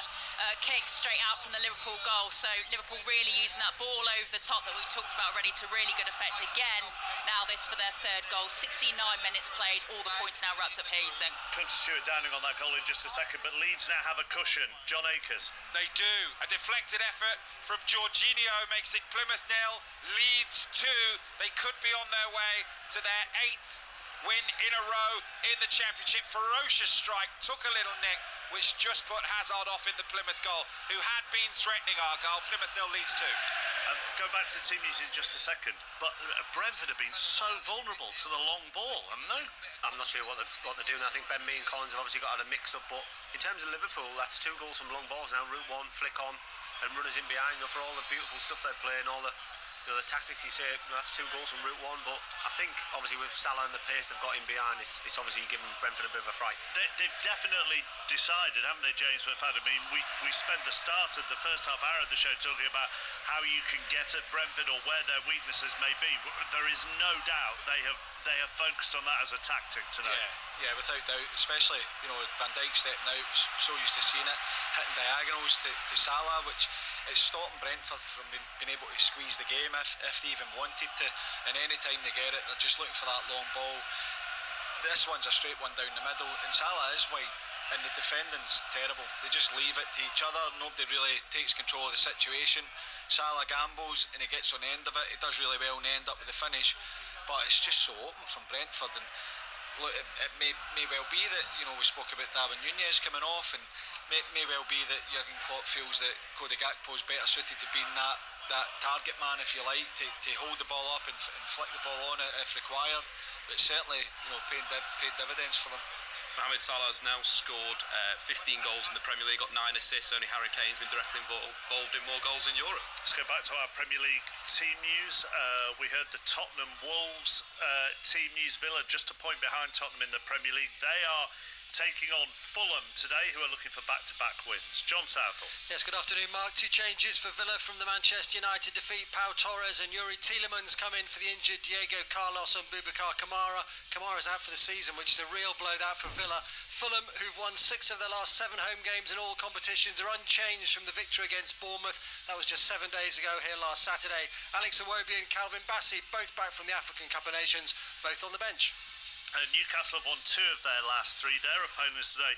kick straight out from the Liverpool goal. So Liverpool really using that ball over the top that we talked about already to really good effect again. Now this for their third goal. 69 minutes played. All the points now wrapped up here, you think? Come to Stuart Downing on that goal in just a second, but Leeds now have a cushion. John Akers. They do. A deflected effort from Jorginho makes it Plymouth 0, Leeds 2. They could be on their way to their 8th win in a row in the Championship. Ferocious strike, took a little nick, which just put Hazard off in the Plymouth goal, who had been threatening our goal. Plymouth 0, Leeds 2. Go back to the team news in just a second, but Brentford have been so vulnerable to the long ball, haven't they? I'm not sure what they're doing. I think Ben Mee and Collins have obviously got a mix-up, but in terms of Liverpool, that's 2 goals from long balls now. Route 1, flick on, and runners in behind. For all the beautiful stuff they play and all the the tactics you say, that's 2 goals from Route 1, but I think obviously with Salah and the pace they've got in behind, it's obviously given Brentford a bit of a fright. They've definitely decided, haven't they, James McFadden? I mean, we spent the start of the first half hour of the show talking about how you can get at Brentford or where their weaknesses may be. There is no doubt they have focused on that as a tactic today. Yeah, without doubt, especially Van Dijk stepping out, so used to seeing it, hitting diagonals to Salah, which is stopping Brentford from being able to squeeze the game if they even wanted to. And any time they get it, they're just looking for that long ball. This one's a straight one down the middle, and Salah is wide, and the defending's terrible. They just leave it to each other. Nobody really takes control of the situation. Salah gambles and he gets on the end of it. He does really well and end up with the finish, but it's just so open from Brentford. And look, it may well be that we spoke about Darwin Nunez coming off, and may well be that Jurgen Klopp feels that Cody Gakpo is better suited to being that target man, if you like, to hold the ball up and flick the ball on if required. But certainly, paid dividends for them. Mohamed Salah has now scored 15 goals in the Premier League, got 9 assists. Only Harry Kane's been directly involved in more goals in Europe. Let's go back to our Premier League team news. We heard the Tottenham Wolves team news. Villa just a point behind Tottenham in the Premier League. They are taking on Fulham today, who are looking for back-to-back wins. John Southall. Yes, good afternoon, Mark. 2 changes for Villa from the Manchester United defeat. Pau Torres and Yuri Tielemans come in for the injured Diego Carlos and Boubacar Kamara. Kamara's out for the season, which is a real blow that for Villa. Fulham, who've won 6 of their last 7 home games in all competitions, are unchanged from the victory against Bournemouth. That was just 7 days ago here last Saturday. Alex Iwobi and Calvin Bassey, both back from the African Cup of Nations, both on the bench. Newcastle have won 2 of their last 3. Their opponents today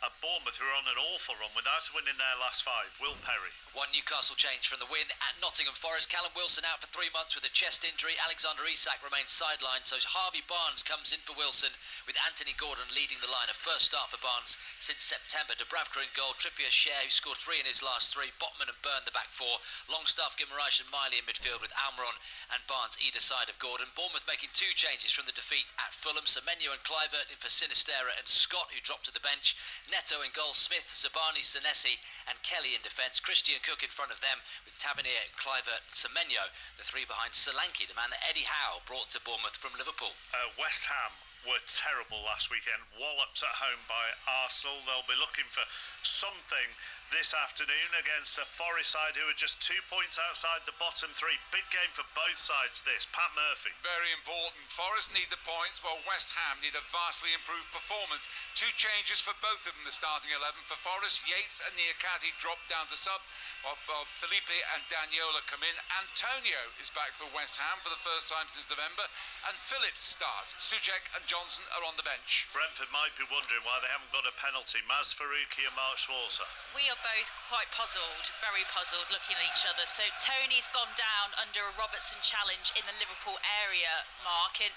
are Bournemouth, who are on an awful run without winning their last 5. Will Perry. 1 Newcastle change from the win at Nottingham Forest. Callum Wilson out for 3 months with a chest injury. Alexander Isak remains sidelined, so Harvey Barnes comes in for Wilson, with Anthony Gordon leading the line. A first start for Barnes since September. Dubravka in goal, Trippier, Schär, who scored 3 in his last 3, Botman and Byrne the back 4, Longstaff, Guimaraes and Miley in midfield, with Almiron and Barnes either side of Gordon. Bournemouth making 2 changes from the defeat at Fulham. Semenyo and Kluivert in for Sinistera and Scott, who dropped to the bench. Neto in goal, Smith, Zabani, Senesi and Kelly in defence. Christian Cook in front of them, with Tavernier, Kluivert, Semenyo, the 3 behind Solanke, the man that Eddie Howe brought to Bournemouth from Liverpool. West Ham were terrible last weekend, walloped at home by Arsenal. They'll be looking for something this afternoon against a Forest side who are just 2 points outside the bottom three. Big game for both sides this. Pat Murphy. Very important. Forest need the points while West Ham need a vastly improved performance. 2 changes for both of them, the starting 11. For Forest, Yates and Niakate drop down to sub, while Felipe and Daniola come in. Antonio is back for West Ham for the first time since November, and Phillips starts. Suchek and Johnson are on the bench. Brentford might be wondering why they haven't got a penalty. Maz Faruqi and Mark Schwarzer. We are both quite puzzled, very puzzled, looking at each other. So Tony's gone down under a Robertson challenge in the Liverpool area, Mark. And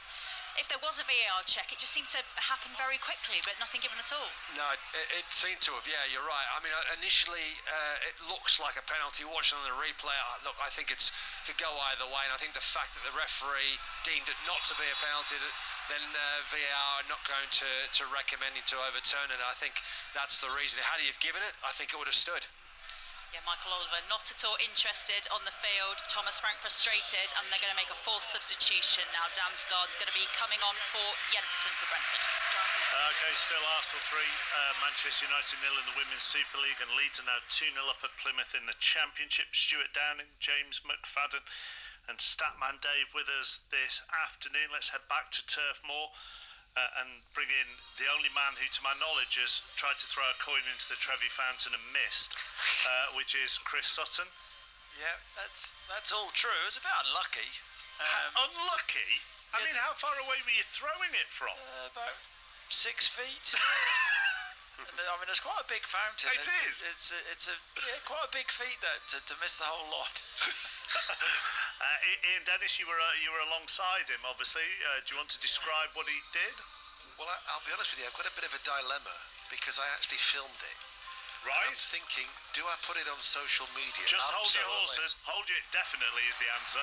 if there was a VAR check, it just seemed to happen very quickly, but nothing given at all. No, it seemed to have. Yeah, you're right. I mean, initially it looks like a penalty. Watching on the replay, look, I think it could go either way. And I think the fact that the referee deemed it not to be a penalty, then VAR are not going to recommend him to overturn it. I think that's the reason. Had he have given it, I think it would have stood. Yeah, Michael Oliver not at all interested on the field. Thomas Frank frustrated, and they're going to make a forced substitution now. Damsgaard's going to be coming on for Jensen for Brentford. Okay, still Arsenal 3, Manchester United 0 in the Women's Super League, and Leeds are now 2-0 up at Plymouth in the Championship. Stuart Downing, James McFadden and Statman Dave with us this afternoon. Let's head back to Turf Moor and bring in the only man who, to my knowledge, has tried to throw a coin into the Trevi Fountain and missed, which is Chris Sutton. Yeah, that's all true. It was a bit unlucky. Unlucky? I mean, how far away were you throwing it from? About 6 feet. I mean, it's quite a big fountain. It is. It's quite a big feat that to miss the whole lot. Ian Dennis, you were alongside him, obviously. Do you want to describe what he did? Well, I'll be honest with you. I've got a bit of a dilemma because I actually filmed it. Right. I'm thinking, do I put it on social media? Just hold your horses. Hold it definitely is the answer.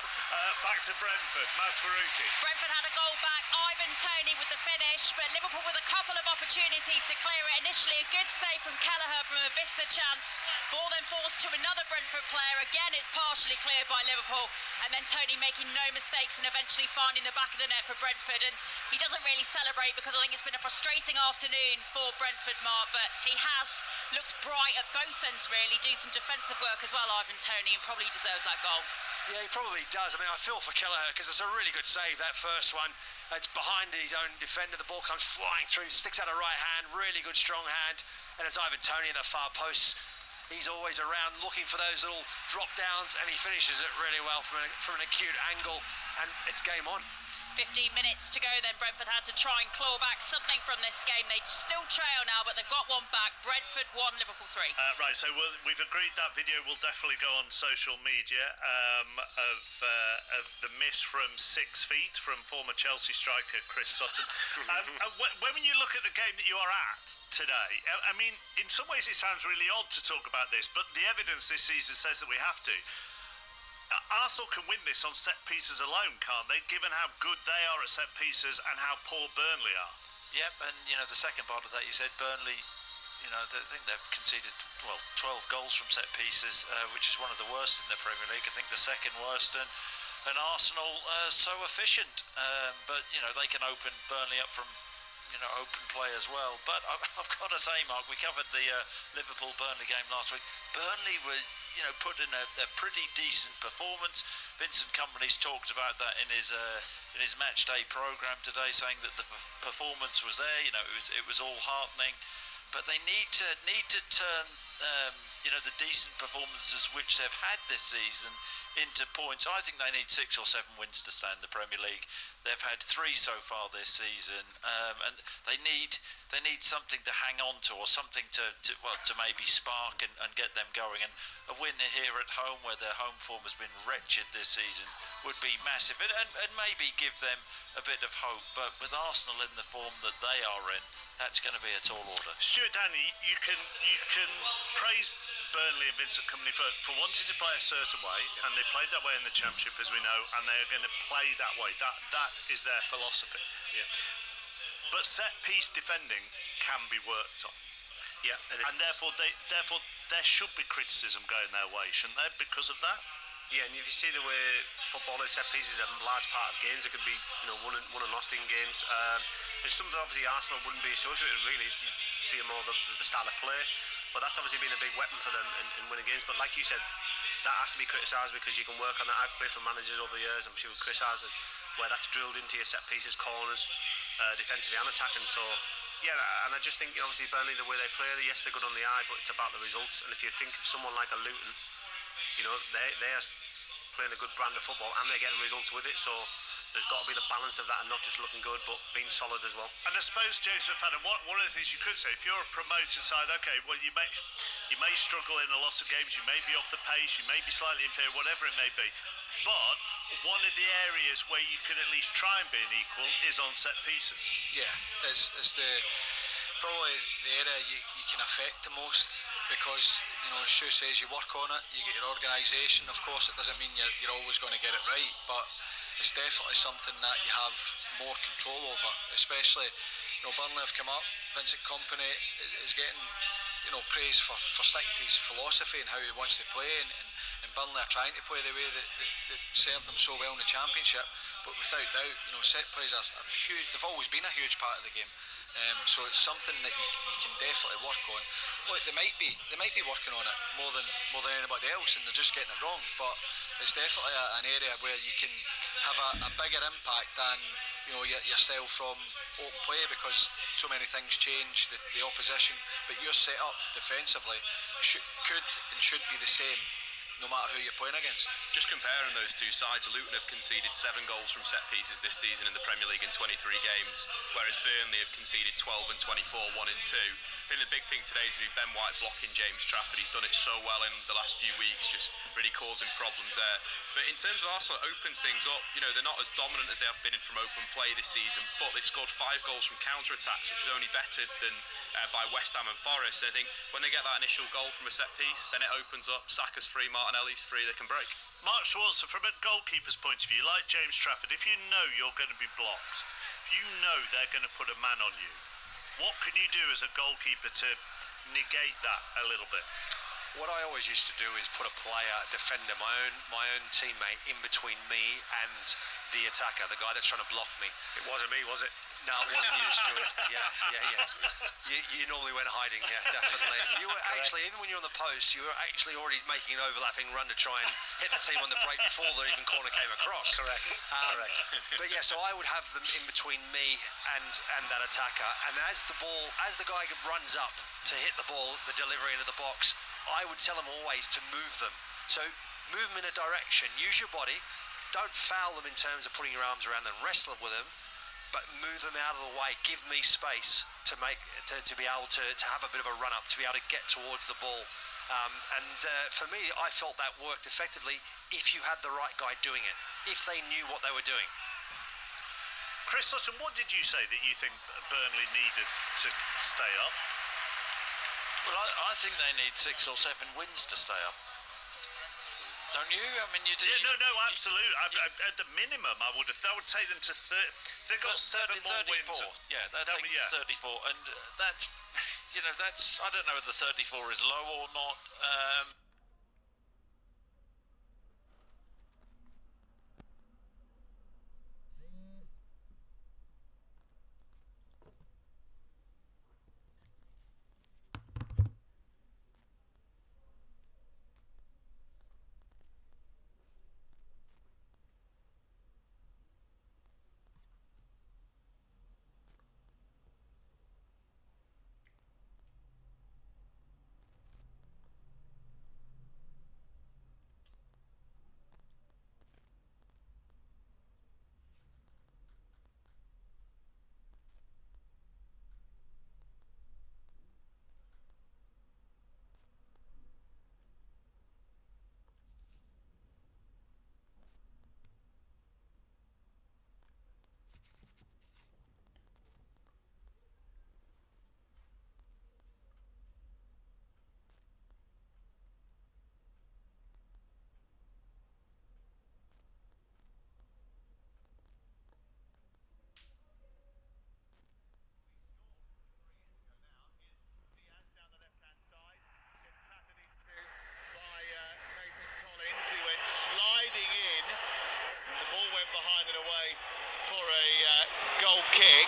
Back to Brentford. Maz Faruqi. Brentford had a goal back. Ivan Toney with the finish, but Liverpool with a couple of opportunities to clear it. Initially a good save from Kelleher from a Vista chance. Ball then falls to another Brentford player. Again, it's partially cleared by Liverpool. And then Toney making no mistakes and eventually finding the back of the net for Brentford. And he doesn't really celebrate because I think it's been a frustrating afternoon for Brentford, Mark. But he has looked bright at both ends, really. Doing some defensive work as well, Ivan Toney, and probably deserves that goal. Yeah, he probably does. I mean, I feel for Kelleher because it's a really good save, that first one. It's behind his own defender. The ball comes flying through, sticks out a right hand, really good strong hand. And it's Ivan Toney in the far posts. He's always around looking for those little drop downs, and he finishes it really well from an acute angle, and it's game on. 15 minutes to go then. Brentford had to try and claw back something from this game. They still trail now, but they've got one back. Brentford 1, Liverpool 3. Right, so we've agreed that video will definitely go on social media of the miss from 6 feet from former Chelsea striker Chris Sutton. When you look at the game that you are at today, I mean, in some ways it sounds really odd to talk about this, but the evidence this season says that we have to. Arsenal can win this on set pieces alone, can't they? Given how good they are at set pieces and how poor Burnley are. Yep, and the second part of that, you said Burnley. I think they've conceded 12 goals from set pieces, which is one of the worst in the Premier League. I think the second worst, and Arsenal so efficient, but they can open Burnley up from open play as well. But I've got to say, Mark, we covered the Liverpool-Burnley game last week. Burnley were put in a pretty decent performance. Vincent Kompany's talked about that in his match day programme today, saying that the performance was there. It was all heartening, but they need to turn the decent performances which they've had this season into points. I think they need 6 or 7 wins to stay in the Premier League. They've had 3 so far this season, and they need something to hang on to, or something to maybe spark and get them going. And a win here at home, where their home form has been wretched this season, would be massive, and maybe give them a bit of hope. But with Arsenal in the form that they are in, that's going to be a tall order. Stuart Danny, you can praise Burnley and Vincent Kompany for wanting to play a certain way, and they played that way in the Championship, as we know, and they are going to play that way. That is their philosophy. Yeah. But set piece defending can be worked on. Yeah, and therefore there should be criticism going their way, shouldn't there, because of that? Yeah, and if you see the way football is, set pieces are a large part of games. It could be won and lost in games. It's something obviously Arsenal wouldn't be associated with, really. You see more the style of play. but that's obviously been a big weapon for them in winning games. But like you said, that has to be criticised because you can work on that. I've played for managers over the years, I'm sure with Chris has, where that's drilled into your set pieces, corners, defensively and attacking. So yeah, and I just think obviously Burnley, the way they play, yes, they're good on the eye, but it's about the results. And if you think of someone like a Luton, you know, they're playing a good brand of football and they're getting results with it. So there's got to be the balance of that and not just looking good but being solid as well. And I suppose, Joseph Adam, one of the things you could say, if you're a promoted side, okay, well you may struggle in a lot of games, you may be off the pace, you may be slightly inferior, whatever it may be, but one of the areas where you can at least try and be an equal is on set pieces. Yeah, it's probably the area you can affect the most, because, you know, as Stu says, you work on it, you get your organisation. Of course, it doesn't mean you're always going to get it right, but it's definitely something that you have more control over. Especially, you know, Burnley have come up, Vincent Kompany is getting, you know, praise for sticking to his philosophy and how he wants to play, and Burnley are trying to play the way that served them so well in the Championship. But without doubt, you know, set plays are huge. They've always been a huge part of the game. So it's something that you can definitely work on. Look, they might be working on it more than anybody else, and they're just getting it wrong. But it's definitely an area where you can have a bigger impact than, you know, yourself from open play, because so many things change the opposition. But your setup defensively could and should be the same, no matter who you're playing against. Just comparing those two sides, Luton have conceded 7 goals from set pieces this season in the Premier League in 23 games, whereas Burnley have conceded 12 and 24, 1 and 2. I think the big thing today is Ben White blocking James Trafford. He's done it so well in the last few weeks, just really causing problems there. But in terms of Arsenal, it opens things up. You know, they're not as dominant as they have been from open play this season, but they've scored 5 goals from counter-attacks, which is only better than by West Ham and Forest. And I think when they get that initial goal from a set piece, then it opens up. Saka's free, Martinelli's free, they can break. Mark Schwarzer, from a goalkeeper's point of view, like James Trafford, if you know you're going to be blocked, if you know they're going to put a man on you, what can you do as a goalkeeper to negate that a little bit? What I always used to do is put a player, a defender, my own teammate in between me and the attacker, the guy that's trying to block me. It wasn't me, was it? No, it wasn't you, Stuart. Yeah. You normally went hiding, yeah, definitely. You were actually, even when you're on the post, you were actually already making an overlapping run to try and hit the team on the break before the even corner came across. Correct. But yeah, so I would have them in between me and that attacker, and as the guy runs up to hit the ball, the delivery into the box, I would tell them always to move them. So move them in a direction, use your body, don't foul them in terms of putting your arms around them, wrestle with them, but move them out of the way, give me space to be able to have a bit of a run up, to be able to get towards the ball. For me, I felt that worked effectively if you had the right guy doing it, if they knew what they were doing. Chris Sutton, what did you say that you think Burnley needed to stay up? Well, I think they need 6 or 7 wins to stay up. Don't you? I mean, you do. Yeah, no, absolutely. At the minimum, that would take them to 30. They've got 7 more 34. wins. Yeah, they'll take 34, and that's, you know, that's, I don't know whether 34 is low or not. Kick,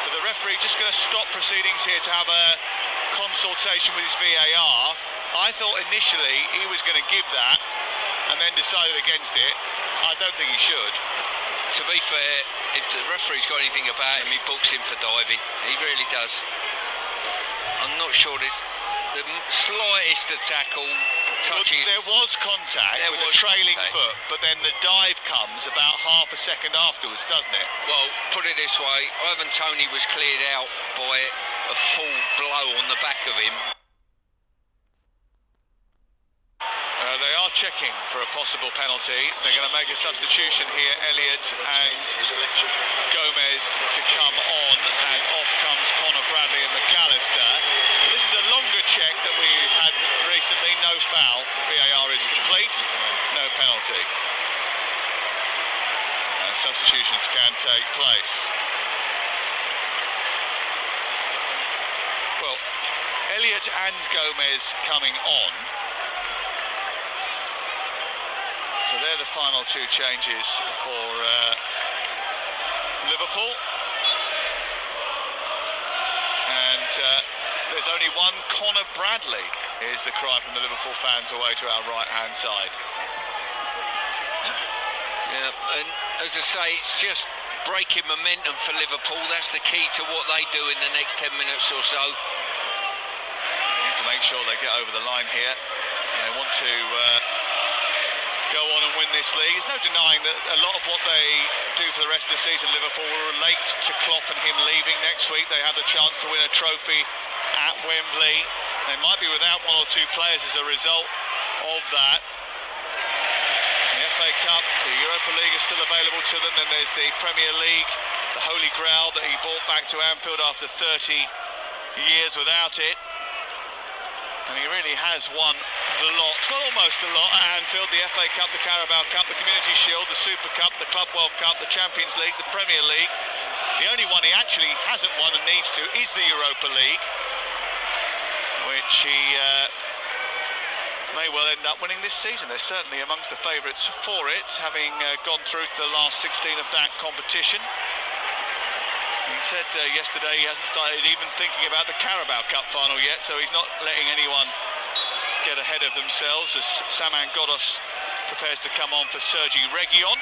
but the referee just going to stop proceedings here to have a consultation with his VAR. I thought initially he was going to give that and then decided against it. I don't think he should. To be fair, if the referee's got anything about him, he books him for diving. He really does. I'm not sure there's the slightest of tackle touches. Well, there was contact with a trailing foot, but then the dive comes about half a second afterwards, doesn't it? Well, put it this way, Ivan Toney was cleared out by a full blow on the back of him. They are checking for a possible penalty. They're going to make a substitution here. Elliott and Gomez to come on, and off comes Conor Bradley and McAllister. This is a longer check that we've had recently. No foul. VAR is complete. No penalty. And substitutions can take place. Well, Elliott and Gomez coming on. So they're the final two changes for Liverpool. And there's only one. Conor Bradley is the cry from the Liverpool fans away to our right-hand side. Yeah, and as I say, it's just breaking momentum for Liverpool. That's the key to what they do in the next 10 minutes or so. They need to make sure they get over the line here. They want to go on and win this league. There's no denying that a lot of what they do for the rest of the season, Liverpool, will relate to Klopp and him leaving next week. They have the chance to win a trophy at Wembley. They might be without one or two players as a result of that. The FA Cup, the Europa League is still available to them. Then there's the Premier League, the Holy Grail that he brought back to Anfield after 30 years without it. And he really has won the lot, well, almost the lot at Anfield. The FA Cup, the Carabao Cup, the Community Shield, the Super Cup, the Club World Cup, the Champions League, the Premier League. The only one he actually hasn't won and needs to is the Europa League, which he may well end up winning this season. They're certainly amongst the favourites for it, having gone through to the last 16 of that competition. He said yesterday he hasn't started even thinking about the Carabao Cup final yet, so he's not letting anyone get ahead of themselves as Saman Ghoddos prepares to come on for Sergi Reguilon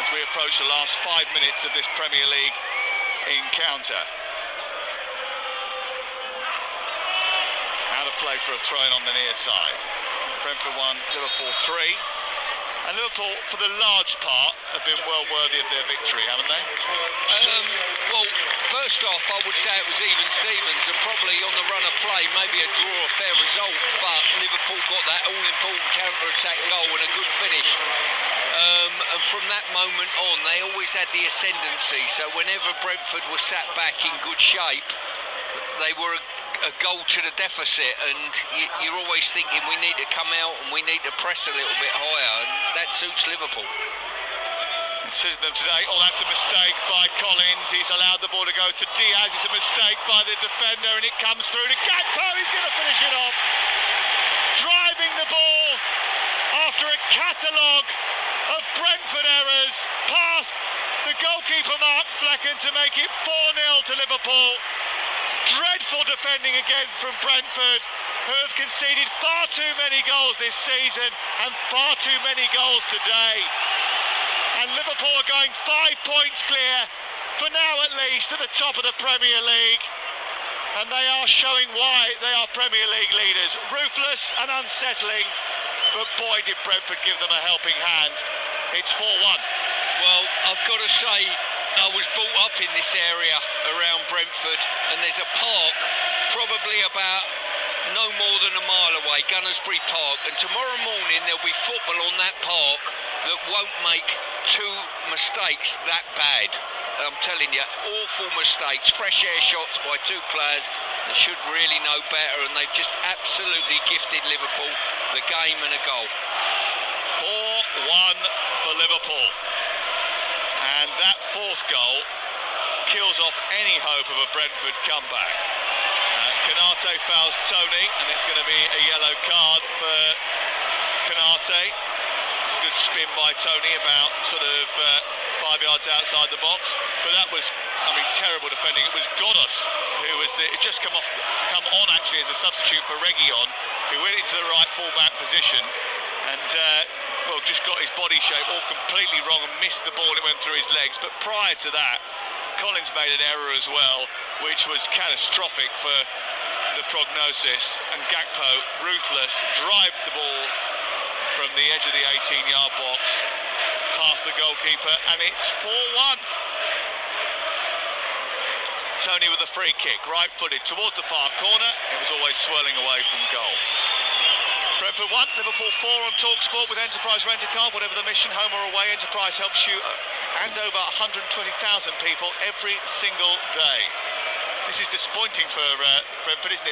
as we approach the last 5 minutes of this Premier League encounter. Out of play for a throw-in on the near side. Brentford 1, Liverpool 3. And Liverpool, for the large part, have been well worthy of their victory, haven't they? Well, first off, I would say it was even Stevens, and probably on the run of play, maybe a draw, a fair result. But Liverpool got that all-important counter-attack goal and a good finish. And from that moment on, they always had the ascendancy. So whenever Brentford was sat back in good shape, they were a goal to the deficit, and you're always thinking we need to come out and we need to press a little bit higher, and that suits Liverpool. It suits them today. Oh, that's a mistake by Collins. He's allowed the ball to go to Diaz. It's a mistake by the defender, and it comes through to Gakpo. He's going to finish it off. Driving the ball after a catalogue of Brentford errors past the goalkeeper Mark Flecken to make it 4-0 to Liverpool. Dreadful defending again from Brentford, who have conceded far too many goals this season and far too many goals today. And Liverpool are going 5 points clear, for now at least, at the top of the Premier League. And they are showing why they are Premier League leaders. Ruthless and unsettling, but boy did Brentford give them a helping hand. It's 4-1. Well, I've got to say, I was brought up in this area around Brentford, and there's a park probably about no more than a mile away, Gunnersbury Park, and tomorrow morning there'll be football on that park that won't make two mistakes that bad. I'm telling you, awful mistakes, fresh air shots by two players that should really know better, and they've just absolutely gifted Liverpool the game and a goal. 4-1 for Liverpool. And that fourth goal kills off any hope of a Brentford comeback. Canate fouls Tony, and it's going to be a yellow card for Canate. It's a good spin by Tony, about sort of 5 yards outside the box, but that was terrible defending. It was Godos who was just come on actually as a substitute for Reguilon, who went into the right full-back position and just got his body shape all completely wrong and missed the ball. It went through his legs. But prior to that, Collins made an error as well, which was catastrophic for the prognosis, and Gakpo, ruthless, drived the ball from the edge of the 18-yard box past the goalkeeper, and it's 4-1. Tony with a free kick, right-footed towards the far corner. It was always swirling away from goal. Brentford 1, Liverpool 4 on TalkSport with Enterprise Rent-A-Car. Whatever the mission, home or away, Enterprise helps you and over 120,000 people every single day. This is disappointing for Brentford, isn't it?